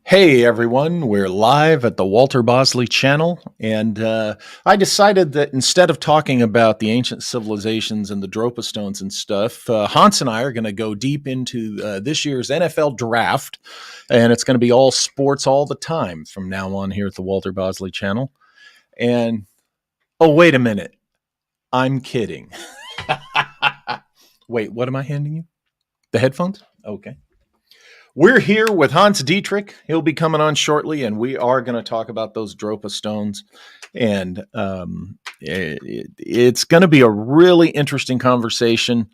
Hey everyone, we're live at the Walter Bosley channel, and I decided that instead of talking about the ancient civilizations and the Dropa stones and stuff, Hans and I are going to go deep into this year's NFL draft, and it's going to be all sports all the time from now on here at the Walter Bosley channel. And oh, wait a minute, I'm kidding. Wait, what am I handing you? The headphones? Okay. We're here with Hans Dietrich. He'll be coming on shortly, and we are going to talk about those Dropa stones. And it's going to be a really interesting conversation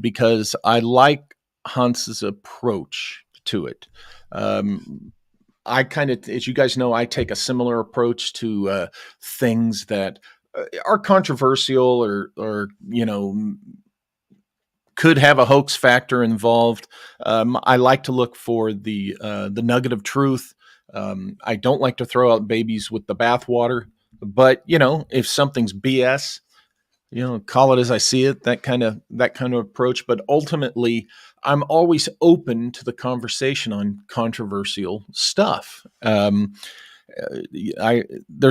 because I like Hans's approach to it. I kind of, as you guys know, I take a similar approach to things that are controversial or could have a hoax factor involved. I like to look for the nugget of truth. I don't like to throw out babies with the bathwater, but if something's BS, call it as I see it. That kind of approach. But ultimately, I'm always open to the conversation on controversial stuff. There's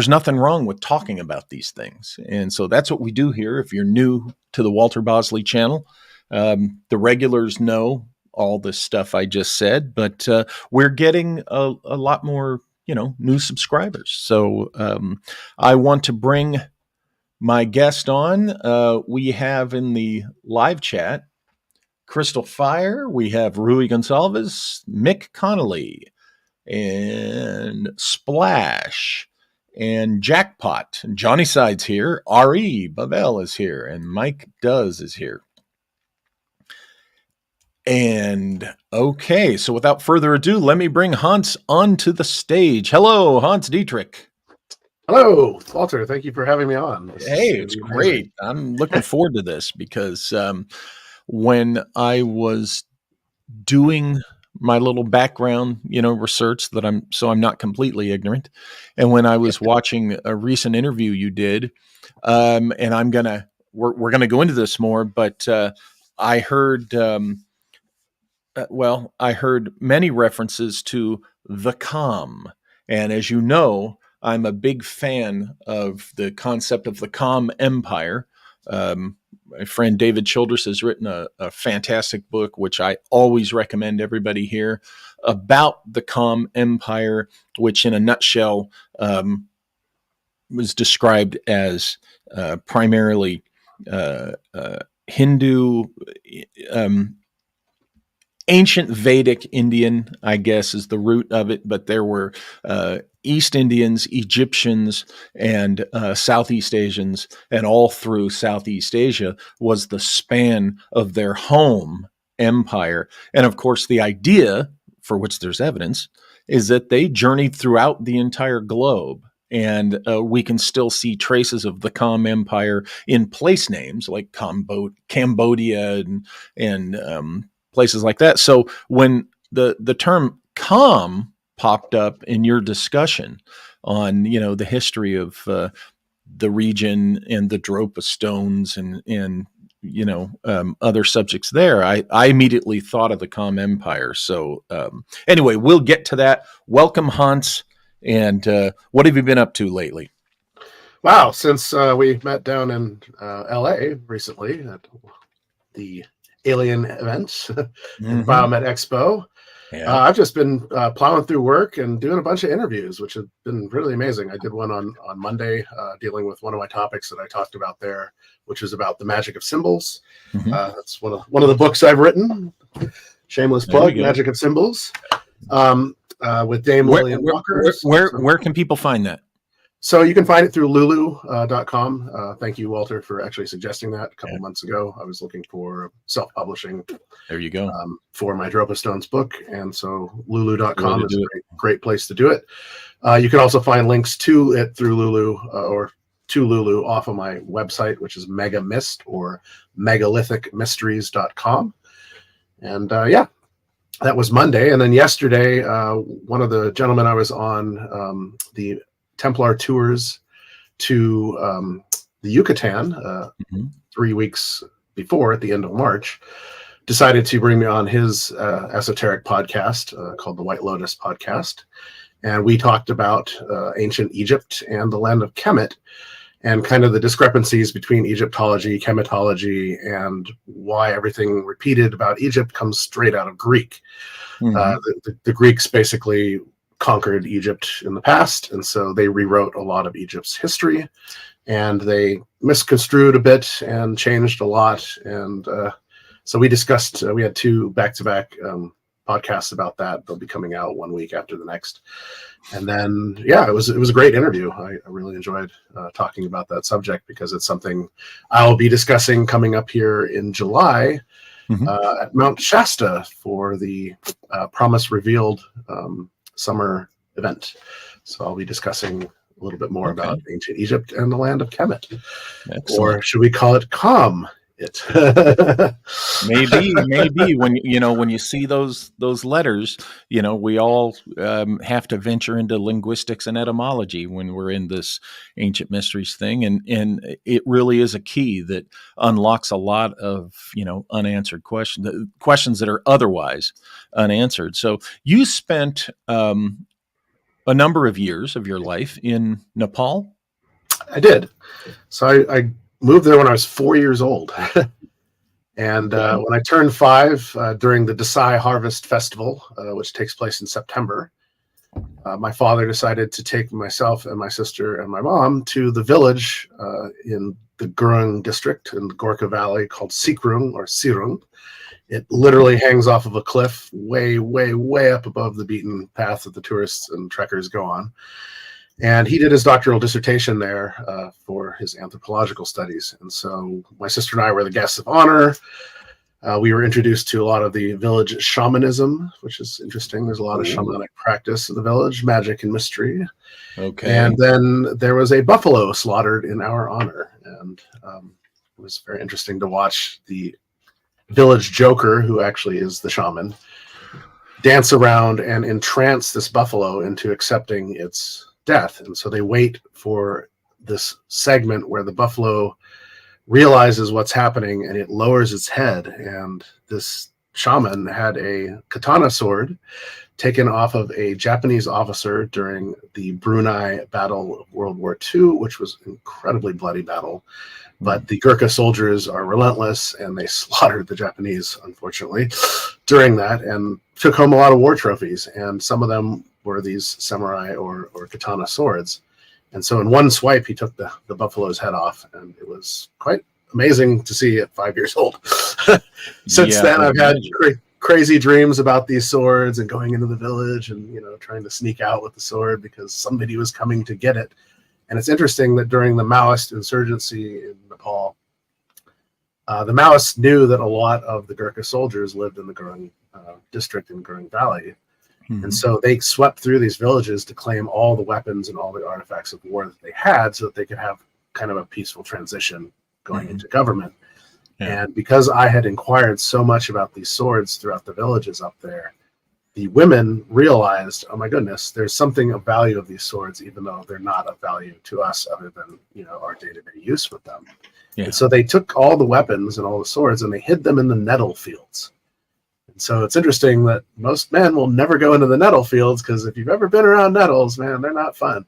nothing wrong with talking about these things, and so that's what we do here. If you're new to the Walter Bosley channel, the regulars know all this stuff I just said, but we're getting a lot more, new subscribers. So I want to bring my guest on. We have in the live chat Crystal Fire, we have Rui Gonsalves, Mick Connolly, and Splash, and Jackpot. And Johnny Side's here. R.E. Babel is here, and Mike Does is here. And okay, so without further ado, let me bring Hans onto the stage. Hello, Hans Dietrich. Hello, Walter. Thank you for having me on. Hey, it's great. I'm looking forward to this because when I was doing my little background, research that I'm not completely ignorant, and when I was watching a recent interview you did, and we're gonna go into this more, but I heard. I heard many references to the calm. And as you know, I'm a big fan of the concept of the calm empire. My friend David Childress has written a fantastic book, which I always recommend everybody hear, about the calm empire, which in a nutshell was described as primarily Hindu, ancient Vedic Indian, I guess, is the root of it, but there were East Indians, Egyptians, and Southeast Asians, and all through Southeast Asia was the span of their home empire. And of course, the idea, for which there's evidence, is that they journeyed throughout the entire globe. And we can still see traces of the Kham Empire in place names like Cambodia and places like that. So when the term calm popped up in your discussion on, the history of the region and the Dropa stones and other subjects there, I immediately thought of the Kham Empire. So anyway, we'll get to that. Welcome, Hans. And what have you been up to lately? Wow, since we met down in LA recently at the Alien events and Biomed Expo. Yeah. I've just been plowing through work and doing a bunch of interviews, which have been really amazing. I did one on Monday dealing with one of my topics that I talked about there, which is about the magic of symbols. That's one of the books I've written. Shameless plug, Magic of Symbols, with Dame Lillian Walker. Where can people find that? So you can find it through lulu.com. Thank you, Walter, for actually suggesting that a couple months ago. I was looking for self-publishing. There you go. For my Dropa Stones book. And so lulu.com is a great place to do it. You can also find links to it through Lulu or to Lulu off of my website, which is Mega Mist or megalithic.mysteries.com. And that was Monday. And then yesterday, one of the gentlemen I was on the Templar tours to the Yucatan 3 weeks before, at the end of March, decided to bring me on his esoteric podcast called the White Lotus Podcast. And we talked about ancient Egypt and the land of Kemet, and kind of the discrepancies between Egyptology, chematology, and why everything repeated about Egypt comes straight out of Greek. The Greeks basically conquered Egypt in the past, and so they rewrote a lot of Egypt's history, and they misconstrued a bit and changed a lot. And so we discussed, we had 2 back-to-back podcasts about that. They'll be coming out 1 week after the next. And then, it was a great interview. I really enjoyed talking about that subject, because it's something I'll be discussing coming up here in July at Mount Shasta for the Promise Revealed summer event. So I'll be discussing a little bit more about ancient Egypt and the land of Kemet. Excellent. Or should we call it Calm? maybe when you see those letters, we all have to venture into linguistics and etymology when we're in this ancient mysteries thing, and it really is a key that unlocks a lot of unanswered questions that are otherwise unanswered. So you spent a number of years of your life in Nepal. I did. So I moved there when I was 4 years old. And when I turned 5, during the Desai Harvest Festival, which takes place in September, my father decided to take myself and my sister and my mom to the village in the Gurung district in the Gorkha Valley called Sikrung or Sirung. It literally hangs off of a cliff way, way, way up above the beaten path that the tourists and trekkers go on. And he did his doctoral dissertation there for his anthropological studies. And so my sister and I were the guests of honor. We were introduced to a lot of the village shamanism, which is interesting. There's a lot of shamanic practice in the village, magic and mystery. Okay. And then there was a buffalo slaughtered in our honor. And it was very interesting to watch the village joker, who actually is the shaman, dance around and entrance this buffalo into accepting its death. And so they wait for this segment where the buffalo realizes what's happening and it lowers its head. And this shaman had a katana sword taken off of a Japanese officer during the Brunei Battle of World War II, which was an incredibly bloody battle. But the Gurkha soldiers are relentless, and they slaughtered the Japanese, unfortunately, during that, and took home a lot of war trophies. And some of them were these samurai or katana swords. And so in one swipe, he took the buffalo's head off, and it was quite amazing to see at 5 years old. Since then, I've had crazy dreams about these swords and going into the village and, trying to sneak out with the sword because somebody was coming to get it. And it's interesting that during the Maoist insurgency in Nepal, the Maoists knew that a lot of the Gurkha soldiers lived in the Gurung district in Gurung Valley. And so they swept through these villages to claim all the weapons and all the artifacts of war that they had so that they could have kind of a peaceful transition going into government. And because I had inquired so much about these swords throughout the villages up there, the women realized, oh my goodness, there's something of value of these swords, even though they're not of value to us other than, our day-to-day use with them. And so they took all the weapons and all the swords and they hid them in the nettle fields. And so it's interesting that most men will never go into the nettle fields, because if you've ever been around nettles, man, they're not fun.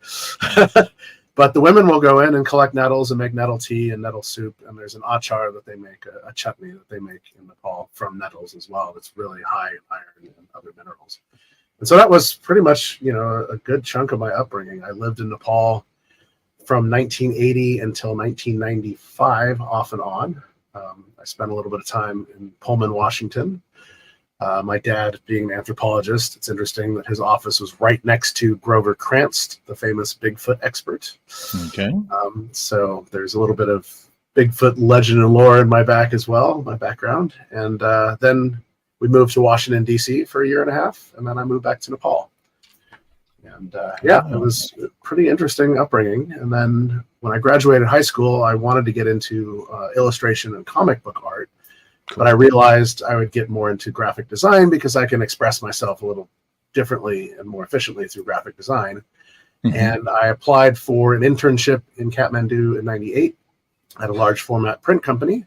But the women will go in and collect nettles and make nettle tea and nettle soup. And there's an achar that they make, a chutney that they make in Nepal from nettles as well. That's really high in iron and other minerals. And so that was pretty much, a good chunk of my upbringing. I lived in Nepal from 1980 until 1995, off and on. I spent a little bit of time in Pullman, Washington. My dad, being an anthropologist, it's interesting that his office was right next to Grover Krantz, the famous Bigfoot expert. Okay. So there's a little bit of Bigfoot legend and lore in my back as well, my background. And then we moved to Washington, D.C. for 1.5 years, and then I moved back to Nepal. And it was a pretty interesting upbringing. And then when I graduated high school, I wanted to get into illustration and comic book art. But I realized I would get more into graphic design because I can express myself a little differently and more efficiently through graphic design. And I applied for an internship in Kathmandu in 98 at a large format print company.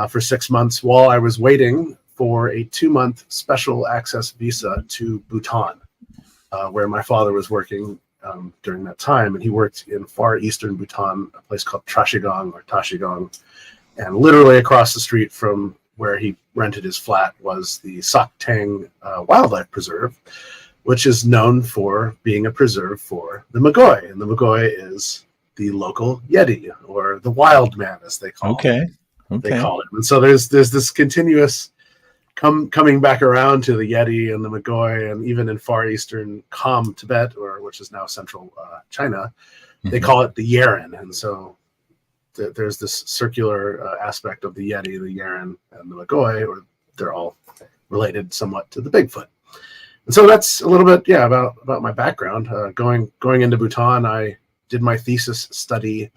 for 6 months while I was waiting for a 2-month special access visa to Bhutan, where my father was working during that time. And he worked in far eastern Bhutan, a place called Trashigong or Tashigong. And literally across the street from where he rented his flat was the Saktang Wildlife Preserve, which is known for being a preserve for the Magoi. And the Magoi is the local Yeti, or the wild man, as they call it. They call it. And so there's this continuous coming back around to the Yeti and the Magoi, and even in far eastern Kham Tibet, which is now central China, they call it the Yeren. And so there's this circular aspect of the Yeti, the Yeren, and the Magoi, or they're all related somewhat to the Bigfoot. And so that's a little bit, about my background. Going into Bhutan, I did my thesis study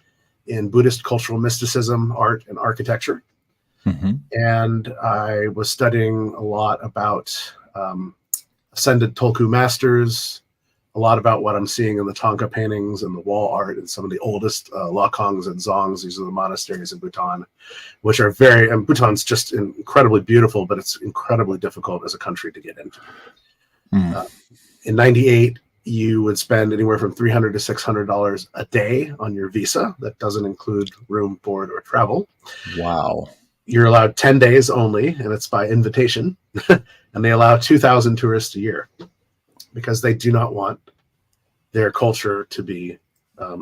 in Buddhist cultural mysticism, art, and architecture. And I was studying a lot about ascended Tulku masters, a lot about what I'm seeing in the Thangka paintings and the wall art and some of the oldest Lakongs and Zongs. These are the monasteries in Bhutan, which are and Bhutan's just incredibly beautiful, but it's incredibly difficult as a country to get into. In 98, you would spend anywhere from $300 to $600 a day on your visa. That doesn't include room, board, or travel. Wow. You're allowed 10 days only, and it's by invitation. And they allow 2,000 tourists a year because they do not want their culture to be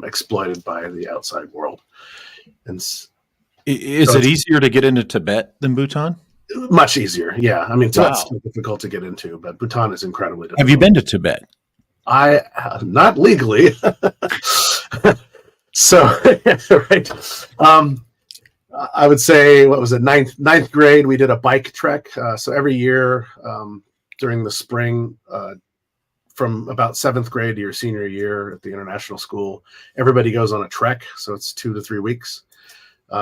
exploited by the outside world. And is it easier to get into Tibet than Bhutan? Much easier, yeah. I mean, Tibet's too difficult to get into, but Bhutan is incredibly difficult. Have you been to Tibet? I not legally. So, right. I would say, what was it, ninth grade, we did a bike trek. So every year during the spring, from about 7th grade to your senior year at the international school, everybody goes on a trek. So it's 2 to 3 weeks.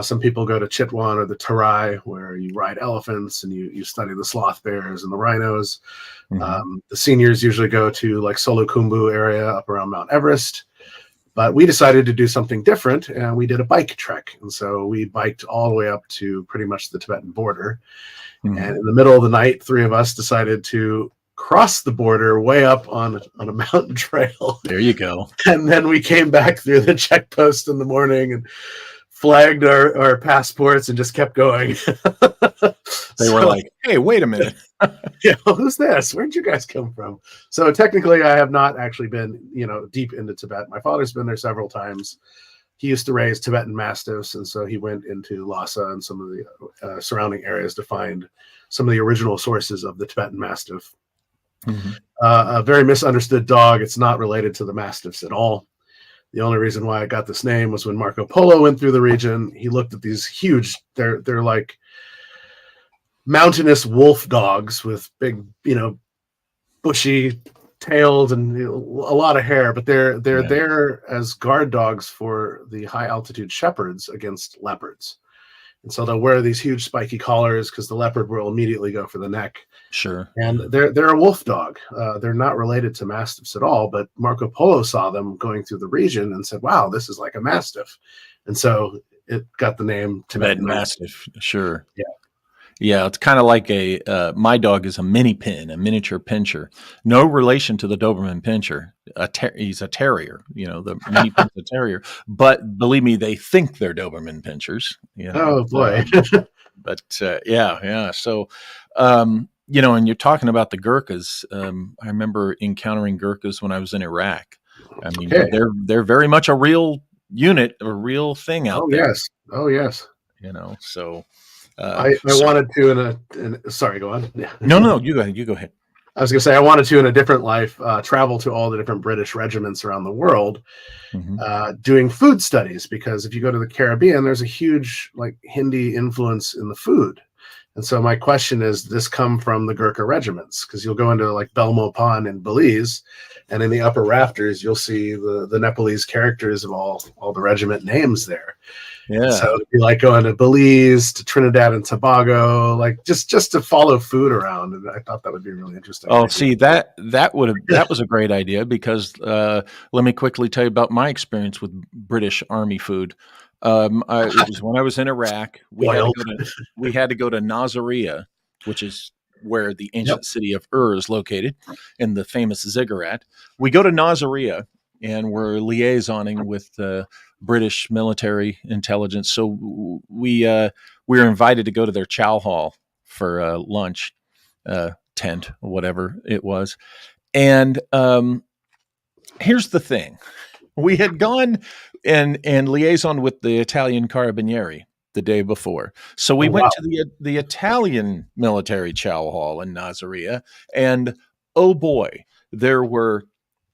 Some people go to Chitwan or the Terai, where you ride elephants and you study the sloth bears and the rhinos. The seniors usually go to like Solukhumbu area up around Mount Everest. But we decided to do something different, and we did a bike trek. And so we biked all the way up to pretty much the Tibetan border. And in the middle of the night, 3 of us decided to cross the border way up on a mountain trail. There you go. And then we came back through the checkpost in the morning and flagged our passports and just kept going. They were like, hey, wait a minute. Yeah, who's this? Where'd you guys come from? So technically, I have not actually been, deep into Tibet. My father's been there several times. He used to raise Tibetan Mastiffs, and so he went into Lhasa and some of the surrounding areas to find some of the original sources of the Tibetan Mastiff. A very misunderstood dog. It's not related to the Mastiffs at all. The only reason why I got this name was when Marco Polo went through the region. He looked at these huge, they're like mountainous wolf dogs with big, bushy tails and a lot of hair, but they're there as guard dogs for the high altitude shepherds against leopards. And so they'll wear these huge spiky collars because the leopard will immediately go for the neck. Sure. And they're a wolf dog. They're not related to mastiffs at all, but Marco Polo saw them going through the region and said, wow, this is like a mastiff. And so it got the name Tibetan Mastiff. Sure. Yeah. Yeah, it's kind of like my dog is a mini pin, a miniature pinscher. No relation to the Doberman pinscher. He's a terrier, the mini pin's a terrier. But believe me, they think they're Doberman pinschers. Oh, boy. But yeah. So, and you're talking about the Gurkhas. I remember encountering Gurkhas when I was in Iraq. I mean, they're very much a real unit, a real thing out there. Oh, yes. So... I wanted to sorry, go on. Yeah. No, you go ahead. I was going to say I wanted to, in a different life, travel to all the different British regiments around the world, doing food studies, because if you go to the Caribbean, there's a huge Hindi influence in the food. And so my question is, does this come from the Gurkha regiments? Because you'll go into Belmopan in Belize, and in the upper rafters, you'll see the Nepalese characters of all the regiment names there. Yeah. So it'd be like going to Belize, to Trinidad and Tobago, just to follow food around. And I thought that would be really interesting. Oh, see, that was a great idea, because let me quickly tell you about my experience with British Army food. It was when I was in Iraq. We had Wild. to go to Nasiriyah, which is where the Yep. ancient city of Ur is located, in the famous ziggurat. We go to Nasiriyah, and we're liaisoning with British military intelligence. So we were invited to go to their chow hall for lunch, tent, whatever it was. And here's the thing. We had gone and liaison with the Italian Carabinieri the day before. So we went to the Italian military chow hall in Nasiriyah, and oh boy, there were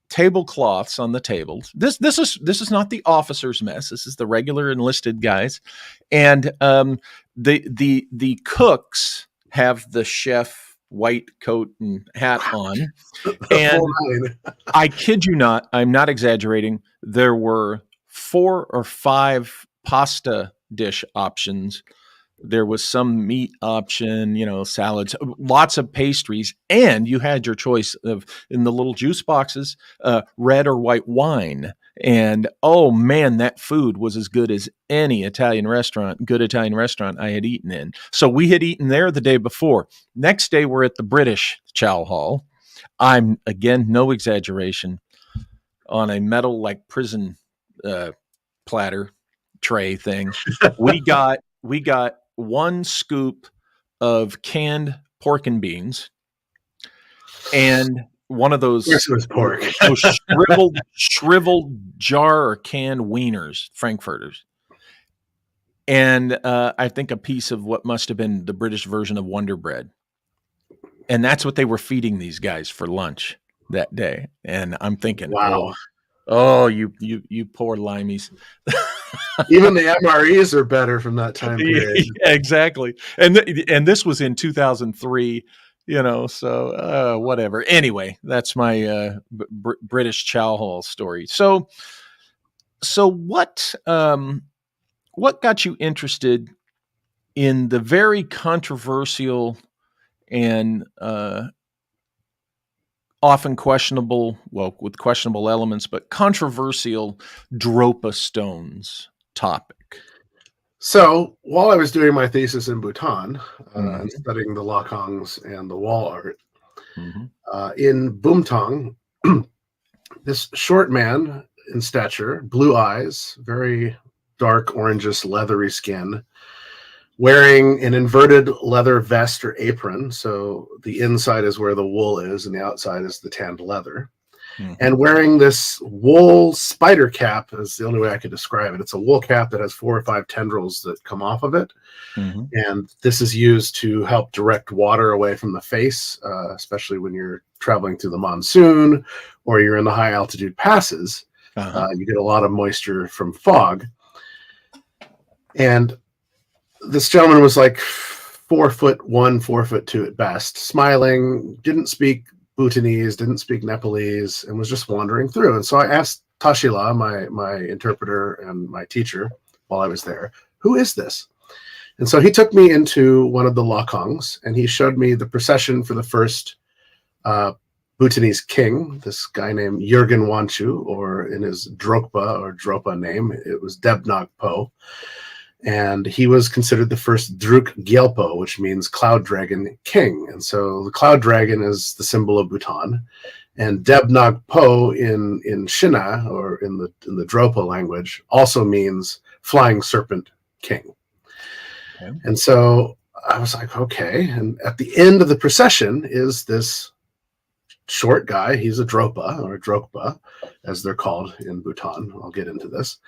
tablecloths on the tables. This is not the officers' mess. This is the regular enlisted guys, and the cooks have the chef white coat and hat on, and I kid you not, I'm not exaggerating. There were 4 or 5 pasta dish options. There was some meat option, salads, lots of pastries, and you had your choice of, in the little juice boxes, red or white wine. And oh man, that food was as good as any good Italian restaurant I had eaten in. So we had eaten there the day before. Next day, we're at the British chow hall. I'm, again, no exaggeration, on a metal like prison platter tray thing. We got 1 scoop of canned pork and beans, and one of those, pork. those shriveled jar or canned wieners, Frankfurters, and I think a piece of what must have been the British version of Wonder Bread. And that's what they were feeding these guys for lunch that day. And I'm thinking, wow. Oh, you poor limeys. Even the MREs are better from that time period. Yeah, exactly. And this was in 2003, so whatever. Anyway, that's my British chow hall story. So what got you interested in the very controversial and often questionable, with questionable elements, but controversial Dropa stones topic? So while I was doing my thesis in Bhutan and studying the lakongs and the wall art, in Bumtang, this short man in stature, blue eyes, very dark orangish leathery skin, wearing an inverted leather vest or apron. So the inside is where the wool is and the outside is the tanned leather. And wearing this wool spider cap is the only way I could describe it. It's a wool cap that has 4 or 5 tendrils that come off of it. And this is used to help direct water away from the face, especially when you're traveling through the monsoon or you're in the high altitude passes. You get a lot of moisture from fog. And this gentleman was like 4'1", 4'2" at best, smiling, didn't speak Bhutanese, didn't speak Nepalese, and was just wandering through. And so I asked Tashila, my interpreter and my teacher while I was there, who is this? And so he took me into one of the lakongs, and he showed me the procession for the first Bhutanese king, this guy named Jurgen Wanchu, or in his Dropa name, it was Debnog Po. And he was considered the first Druk Gyalpo, which means cloud dragon king. And so the cloud dragon is the symbol of Bhutan. And Debnog Po in Shina, or in the Dropa language, also means flying serpent king. And so I was like, okay. And at the end of the procession is this short guy. He's a Dropa, or Drokpa, as they're called in Bhutan. I'll get into this.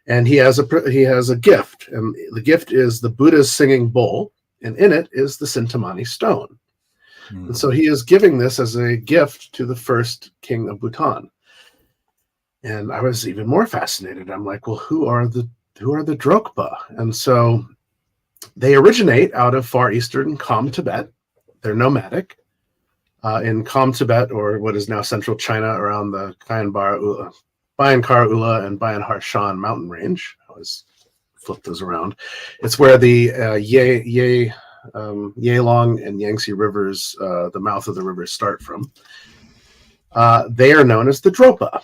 And he has a gift, and the gift is the Buddha's singing bowl, and in it is the Sintamani stone. And so he is giving this as a gift to the first king of Bhutan. And I was even more fascinated. I'm like, well, who are the Drokpa? And so they originate out of far eastern Kham Tibet. They're nomadic. In Kham Tibet, or what is now central China, around the Bayan Kara Ula and Bayan Har Shan mountain range. I always flip those around. It's where the Yelong and Yangtze rivers, the mouth of the rivers, start from. They are known as the Dropa.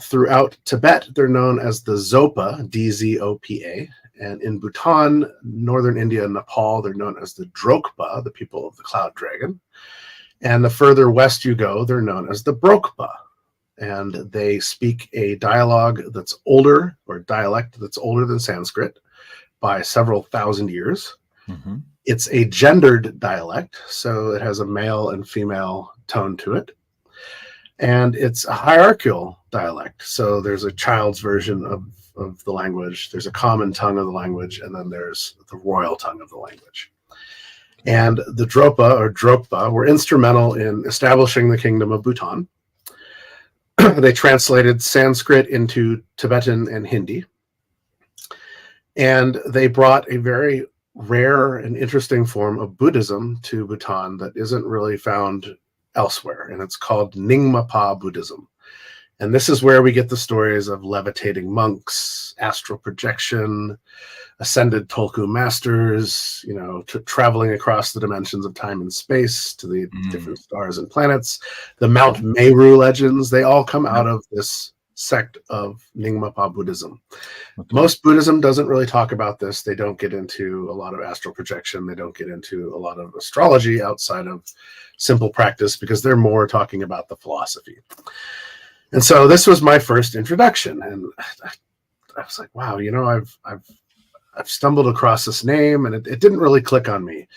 Throughout Tibet, they're known as the Zopa, D-Z-O-P-A. And in Bhutan, northern India, and Nepal, they're known as the Drokpa, the people of the cloud dragon. And the further west you go, they're known as the Brokpa. And they speak a dialogue that's older, or dialect that's older than Sanskrit by several thousand years. Mm-hmm. It's a gendered dialect, so it has a male and female tone to it. And it's a hierarchical dialect. So there's a child's version of the language, there's a common tongue of the language, and then there's the royal tongue of the language. And the Dropa, or Drokpa, were instrumental in establishing the kingdom of Bhutan. They translated Sanskrit into Tibetan and Hindi. And they brought a very rare and interesting form of Buddhism to Bhutan that isn't really found elsewhere, and it's called Nyingmapa Buddhism. And this is where we get the stories of levitating monks, astral projection, ascended Tolku masters, traveling across the dimensions of time and space to the different stars and planets. The Mount Meru legends, they all come out of this sect of Nyingmapa Buddhism. Okay. Most Buddhism doesn't really talk about this. They don't get into a lot of astral projection. They don't get into a lot of astrology outside of simple practice, because they're more talking about the philosophy. And so this was my first introduction, and I was like, wow, I've stumbled across this name, and it didn't really click on me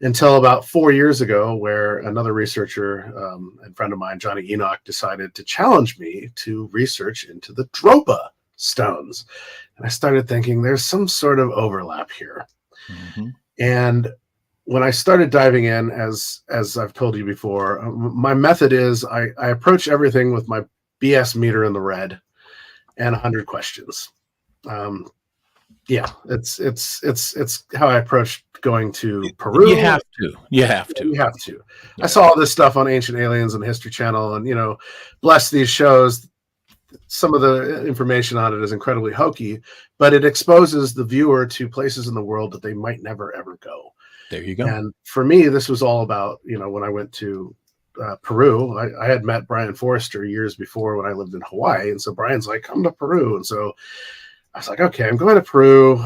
until about 4 years ago, where another researcher and friend of mine, Johnny Enoch, decided to challenge me to research into the Dropa stones. And I started thinking there's some sort of overlap here. Mm-hmm. And when I started diving in, as I've told you before, my method is I approach everything with my BS meter in the red and 100 questions. It's how I approached going to Peru. You have to. I saw all this stuff on Ancient Aliens and History Channel, and bless these shows. Some of the information on it is incredibly hokey, but it exposes the viewer to places in the world that they might never ever go. There you go. And for me, this was all about, when I went to Peru, I had met Brian Forrester years before when I lived in Hawaii. And so Brian's like, come to Peru. And so I was like, okay, I'm going to Peru.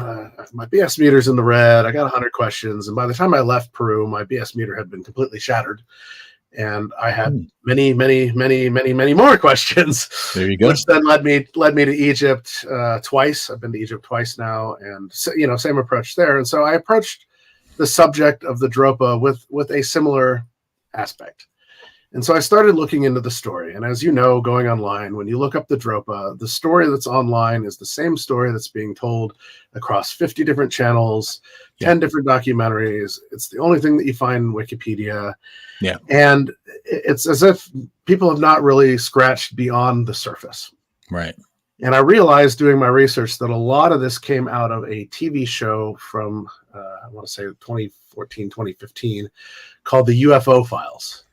My BS meter's in the red. I got 100 questions. And by the time I left Peru, my BS meter had been completely shattered. And I had many, many, many, many, many more questions. There you go. Which then led me to Egypt twice. I've been to Egypt twice now. And, same approach there. And so I approached the subject of the Dropa with a similar aspect. And so I started looking into the story. And as you know, going online, when you look up the Dropa, the story that's online is the same story that's being told across 50 different channels, 10 different documentaries. It's the only thing that you find in Wikipedia. Yeah. And it's as if people have not really scratched beyond the surface. Right. And I realized doing my research that a lot of this came out of a TV show from, I want to say 2014, 2015, called The UFO Files,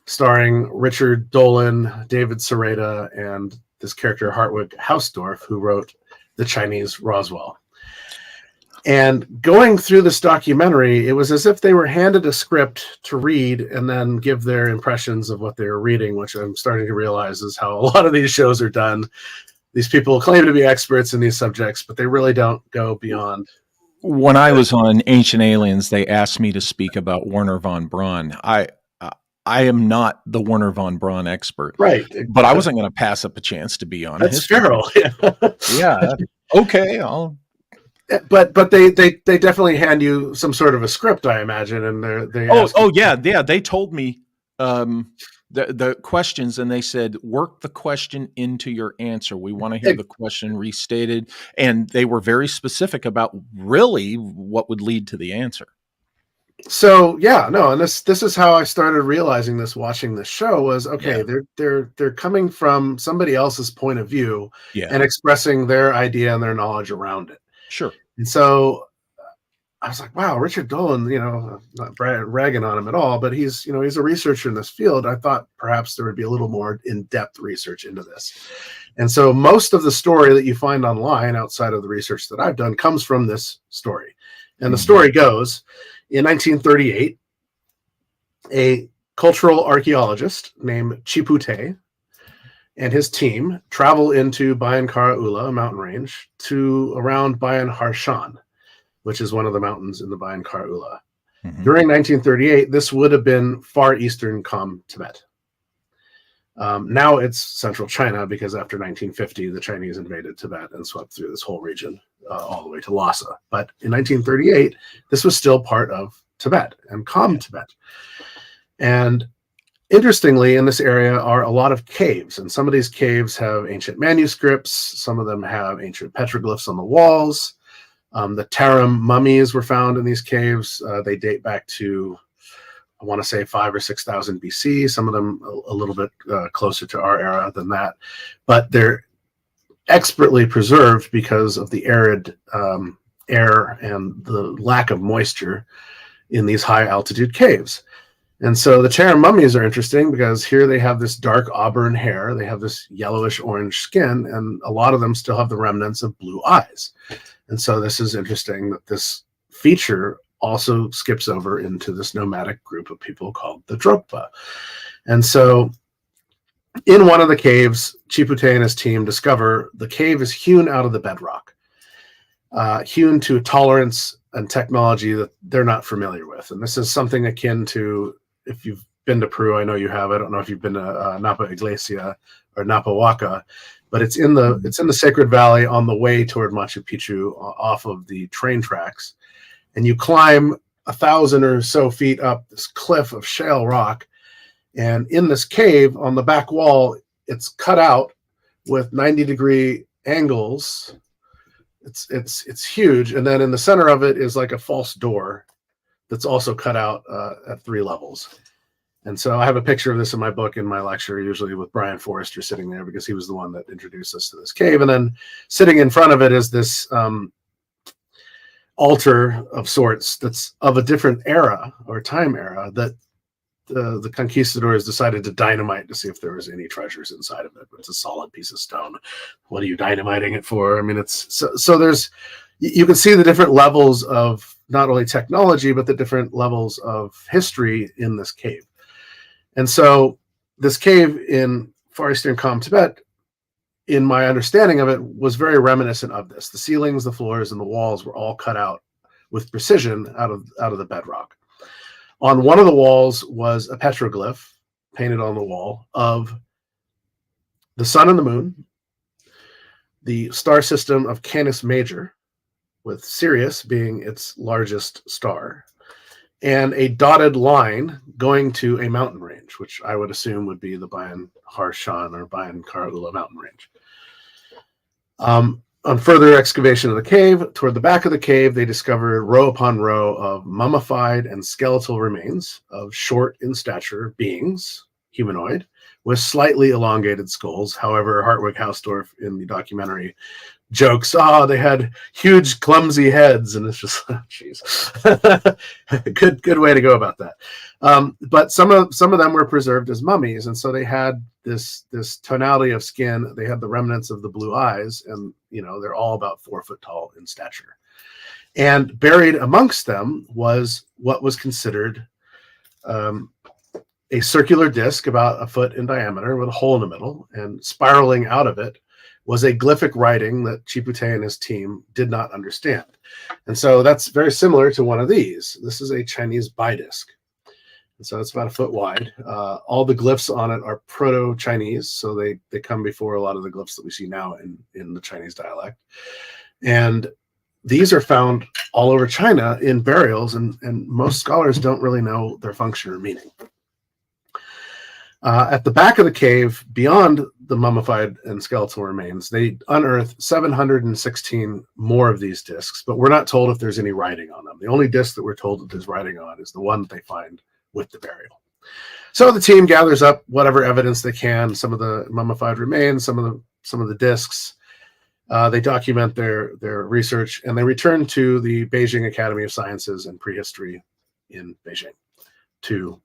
starring Richard Dolan, David Sereda, and this character Hartwig Hausdorff, who wrote The Chinese Roswell. And going through this documentary, it was as if they were handed a script to read and then give their impressions of what they were reading, which I'm starting to realize is how a lot of these shows are done. These people claim to be experts in these subjects, but they really don't go beyond. When I was on Ancient Aliens, they asked me to speak about Werner von Braun. I am not the Werner von Braun expert, right? But I wasn't going to pass up a chance to be on. That's feral. Yeah. Okay. But they definitely hand you some sort of a script, I imagine, and they told me the questions, and they said, work the question into your answer. We want to hear the question restated, and they were very specific about really what would lead to the answer. So and this is how I started realizing this, watching this show, was they're coming from somebody else's point of view and expressing their idea and their knowledge around it. Sure. And so I was like, wow, Richard Dolan, not ragging on him at all, but he's a researcher in this field. I thought perhaps there would be a little more in-depth research into this. And so most of the story that you find online outside of the research that I've done comes from this story. And the story goes, in 1938, a cultural archaeologist named Chipute and his team travel into Bayan Kara Ula, a mountain range, to around Bayan Harshan, which is one of the mountains in the Bayan Kara Ula. During 1938, this would have been far eastern Kham Tibet. Now it's central China, because after 1950, the Chinese invaded Tibet and swept through this whole region all the way to Lhasa. But in 1938, this was still part of Tibet and Kham Tibet. And interestingly, in this area are a lot of caves, and some of these caves have ancient manuscripts. Some of them have ancient petroglyphs on the walls. The Tarim mummies were found in these caves. They date back to, I want to say, 5,000 or 6,000 BC. Some of them a little bit closer to our era than that, but they're expertly preserved because of the arid air and the lack of moisture in these high altitude caves. And so the Tarim mummies are interesting because here they have this dark auburn hair, they have this yellowish orange skin, and a lot of them still have the remnants of blue eyes. And so this is interesting that this feature also skips over into this nomadic group of people called the Dropa. And so in one of the caves, Chipute and his team discover the cave is hewn out of the bedrock, hewn to tolerance and technology that they're not familiar with. And this is something akin to, if you've been to Peru, I know you have. I don't know if you've been to Napa Iglesia or Napa Huaca, but it's in the Sacred Valley on the way toward Machu Picchu off of the train tracks. And you climb 1,000 or so feet up this cliff of shale rock. And in this cave on the back wall, it's cut out with 90-degree angles. It's huge. And then in the center of it is like a false door that's also cut out at 3 levels. And so I have a picture of this in my book, in my lecture, usually with Brian Forrester sitting there, because he was the one that introduced us to this cave. And then sitting in front of it is this altar of sorts that's of a different era or time era that the conquistadors decided to dynamite to see if there was any treasures inside of it. It's a solid piece of stone. What are you dynamiting it for? I mean, it's so there's, you can see the different levels of not only technology, but the different levels of history in this cave. And so this cave in far eastern Kham Tibet, in my understanding of it, was very reminiscent of this. The ceilings, the floors, and the walls were all cut out with precision out of the bedrock. On one of the walls was a petroglyph painted on the wall of the sun and the moon, the star system of Canis Major, with Sirius being its largest star, and a dotted line going to a mountain range, which I would assume would be the Bayan Harshan or Bayan Kara Ula mountain range. On further excavation of the cave, toward the back of the cave, they discovered row upon row of mummified and skeletal remains of short in stature beings, humanoid, with slightly elongated skulls. However, Hartwig Hausdorff in the documentary jokes, they had huge, clumsy heads, and it's just, jeez, good way to go about that. But some of them were preserved as mummies, and so they had this tonality of skin. They had the remnants of the blue eyes, and they're all about 4 foot tall in stature. And buried amongst them was what was considered a circular disc about 1 foot in diameter with a hole in the middle, and spiraling out of it was a glyphic writing that Chipute and his team did not understand. And so that's very similar to one of these. This is a Chinese bidisc. And so it's about 1 foot wide. All the glyphs on it are Proto-Chinese, so they come before a lot of the glyphs that we see now in the Chinese dialect. And these are found all over China in burials, and most scholars don't really know their function or meaning. At the back of the cave, beyond the mummified and skeletal remains, they unearthed 716 more of these discs, but we're not told if there's any writing on them. The only disc that we're told that there's writing on is the one that they find with the burial. So the team gathers up whatever evidence they can, some of the mummified remains, some of the discs. They document their research, and they return to the Beijing Academy of Sciences and Prehistory in Beijing to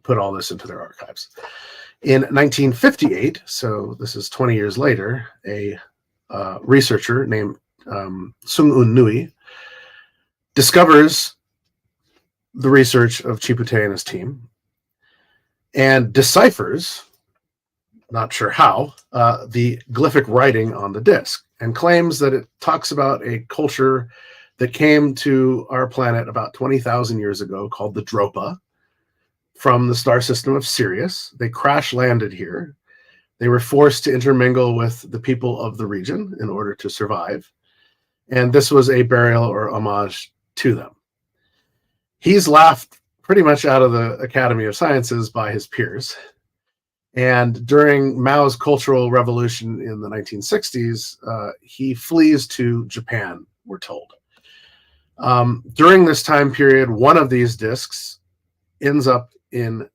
put all this into their archives. In 1958, so this is 20 years later, a researcher named Sung-Un Nui discovers the research of Chipute and his team and deciphers not sure how, the glyphic writing on the disc, and claims that it talks about a culture that came to our planet about 20,000 years ago called the Dropa from the star system of Sirius. They crash landed here. They were forced to intermingle with the people of the region in order to survive. And this was a burial or homage to them. He's laughed pretty much out of the Academy of Sciences by his peers. And during Mao's Cultural Revolution in the 1960s, he flees to Japan, we're told. During this time period, one of these discs ends up in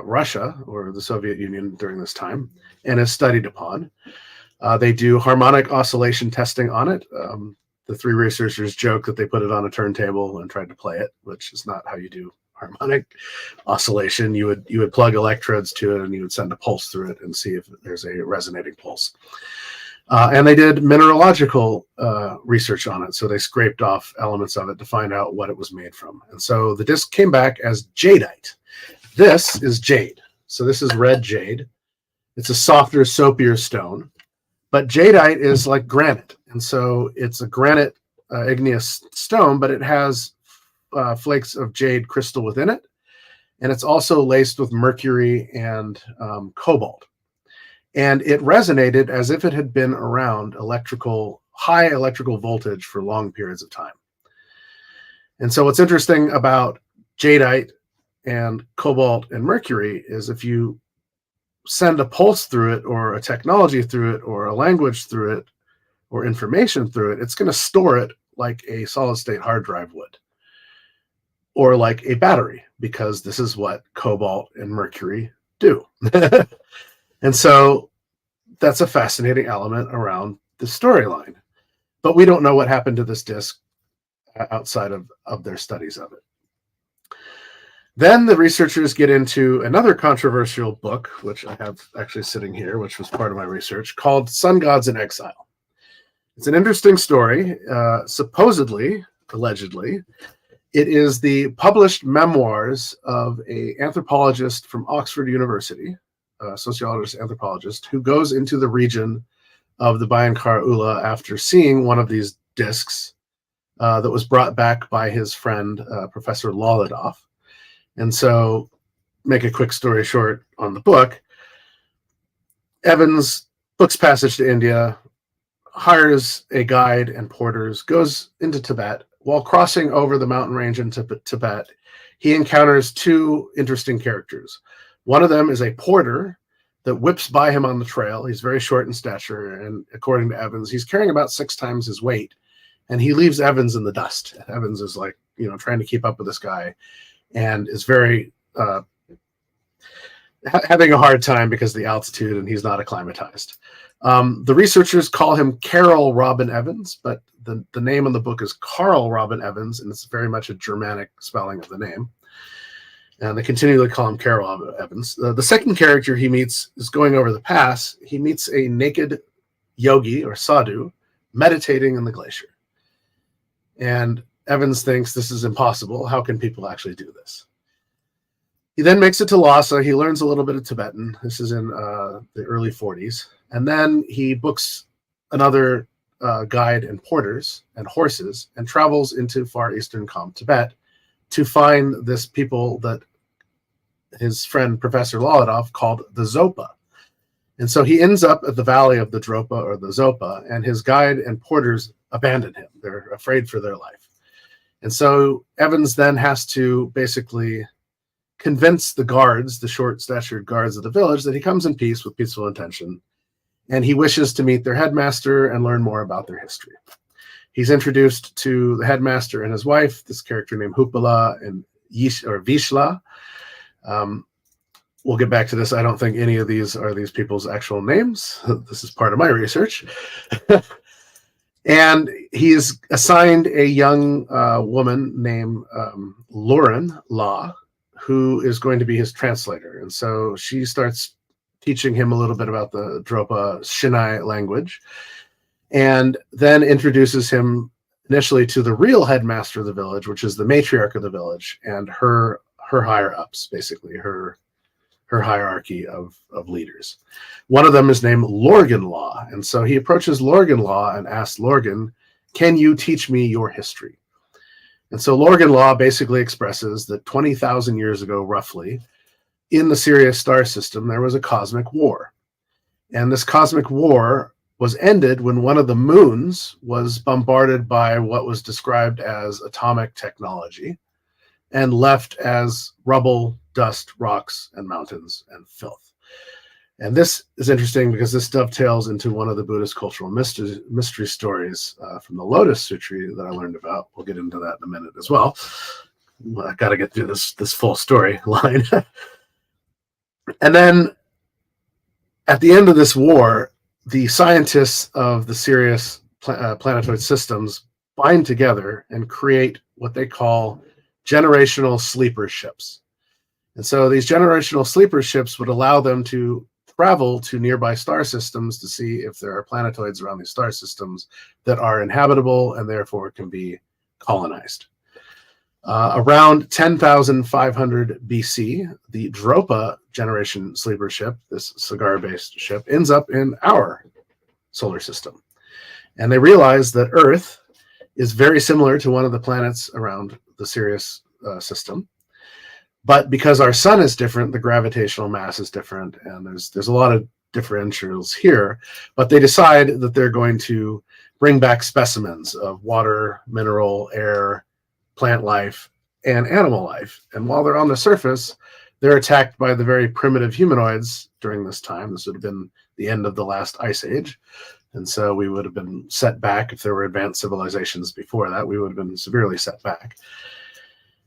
Russia, or the Soviet Union during this time, and is studied upon. They do harmonic oscillation testing on it. The three researchers joke that they put it on a turntable and tried to play it, which is not how you do harmonic oscillation. You would plug electrodes to it and you would send a pulse through it and see if there's a resonating pulse. And they did mineralogical research on it. So they scraped off elements of it to find out what it was made from. And so the disc came back as jadeite. This is jade. So this is red jade. It's a softer, soapier stone. But jadeite is like granite. And so it's a granite igneous stone, but it has flakes of jade crystal within it. And it's also laced with mercury and cobalt. And it resonated as if it had been around high electrical voltage for long periods of time. And so what's interesting about jadeite and cobalt and mercury is if you send a pulse through it, or a technology through it, or a language through it, or information through it, it's going to store it like a solid state hard drive would, or like a battery, because this is what cobalt and mercury do. And so that's a fascinating element around the storyline. But we don't know what happened to this disc outside of their studies of it. Then the researchers get into another controversial book, which I have actually sitting here, which was part of my research, called Sun Gods in Exile. It's an interesting story. Supposedly, allegedly, it is the published memoirs of an anthropologist from Oxford University, a sociologist, anthropologist, who goes into the region of the Bayankara Ula after seeing one of these discs that was brought back by his friend, Professor Lolodov. And so, make a quick story short on the book, Evans books passage to India, hires a guide and porters, goes into Tibet. While crossing over the mountain range into Tibet, he encounters two interesting characters. One of them is a porter that whips by him on the trail. He's very short in stature, and according to Evans, he's carrying about 6 times his weight, and he leaves Evans in the dust. Evans is like, trying to keep up with this guy, and is very having a hard time because of the altitude, and he's not acclimatized. The researchers call him Carol Robin Evans, but the name in the book is Carl Robin Evans, and it's very much a Germanic spelling of the name. And they continually call him Carol Evans. The second character he meets is going over the pass. He meets a naked yogi or sadhu meditating in the glacier. And Evans thinks this is impossible. How can people actually do this? He then makes it to Lhasa. He learns a little bit of Tibetan. This is in the early 40s. And then he books another guide and porters and horses and travels into far eastern Tibet to find this people that his friend Professor Lolodov called the Zopa. And so he ends up at the valley of the Dropa or the Zopa, and his guide and porters abandon him. They're afraid for their life. And so Evans then has to basically convince the guards, the short-statured guards of the village, that he comes in peace with peaceful intention, and he wishes to meet their headmaster and learn more about their history. He's introduced to the headmaster and his wife, this character named Hupala and Vishla. We'll get back to this. I don't think any of these are these people's actual names. This is part of my research. And he is assigned a young woman named Lauren Law, who is going to be his translator. And so she starts teaching him a little bit about the Dropa Shinai language, and then introduces him initially to the real headmaster of the village, which is the matriarch of the village, and her higher ups, basically her her hierarchy of leaders. One of them is named Lorgan Law. And so he approaches Lorgan Law and asks Lorgan, can you teach me your history? And so Lorgan Law basically expresses that 20,000 years ago, roughly, in the Sirius star system, there was a cosmic war. And this cosmic war was ended when one of the moons was bombarded by what was described as atomic technology and left as rubble, dust, rocks, and mountains and filth. And this is interesting because this dovetails into one of the Buddhist cultural mystery stories from the Lotus Sutra that I learned about. We'll get into that in a minute as well. I got to get through this full storyline. And then at the end of this war, the scientists of the Sirius planetoid systems bind together and create what they call generational sleeper ships. And so these generational sleeper ships would allow them to travel to nearby star systems to see if there are planetoids around these star systems that are inhabitable and therefore can be colonized. Around 10,500 BC, the Dropa generation sleeper ship, this cigar-based ship, ends up in our solar system. And they realize that Earth is very similar to one of the planets around the Sirius system. But because our sun is different, the gravitational mass is different, and there's a lot of differentials here. But they decide that they're going to bring back specimens of water, mineral, air, plant life, and animal life. And while they're on the surface, they're attacked by the very primitive humanoids during this time. This would have been the end of the last ice age. And so we would have been set back. If there were advanced civilizations before that, we would have been severely set back.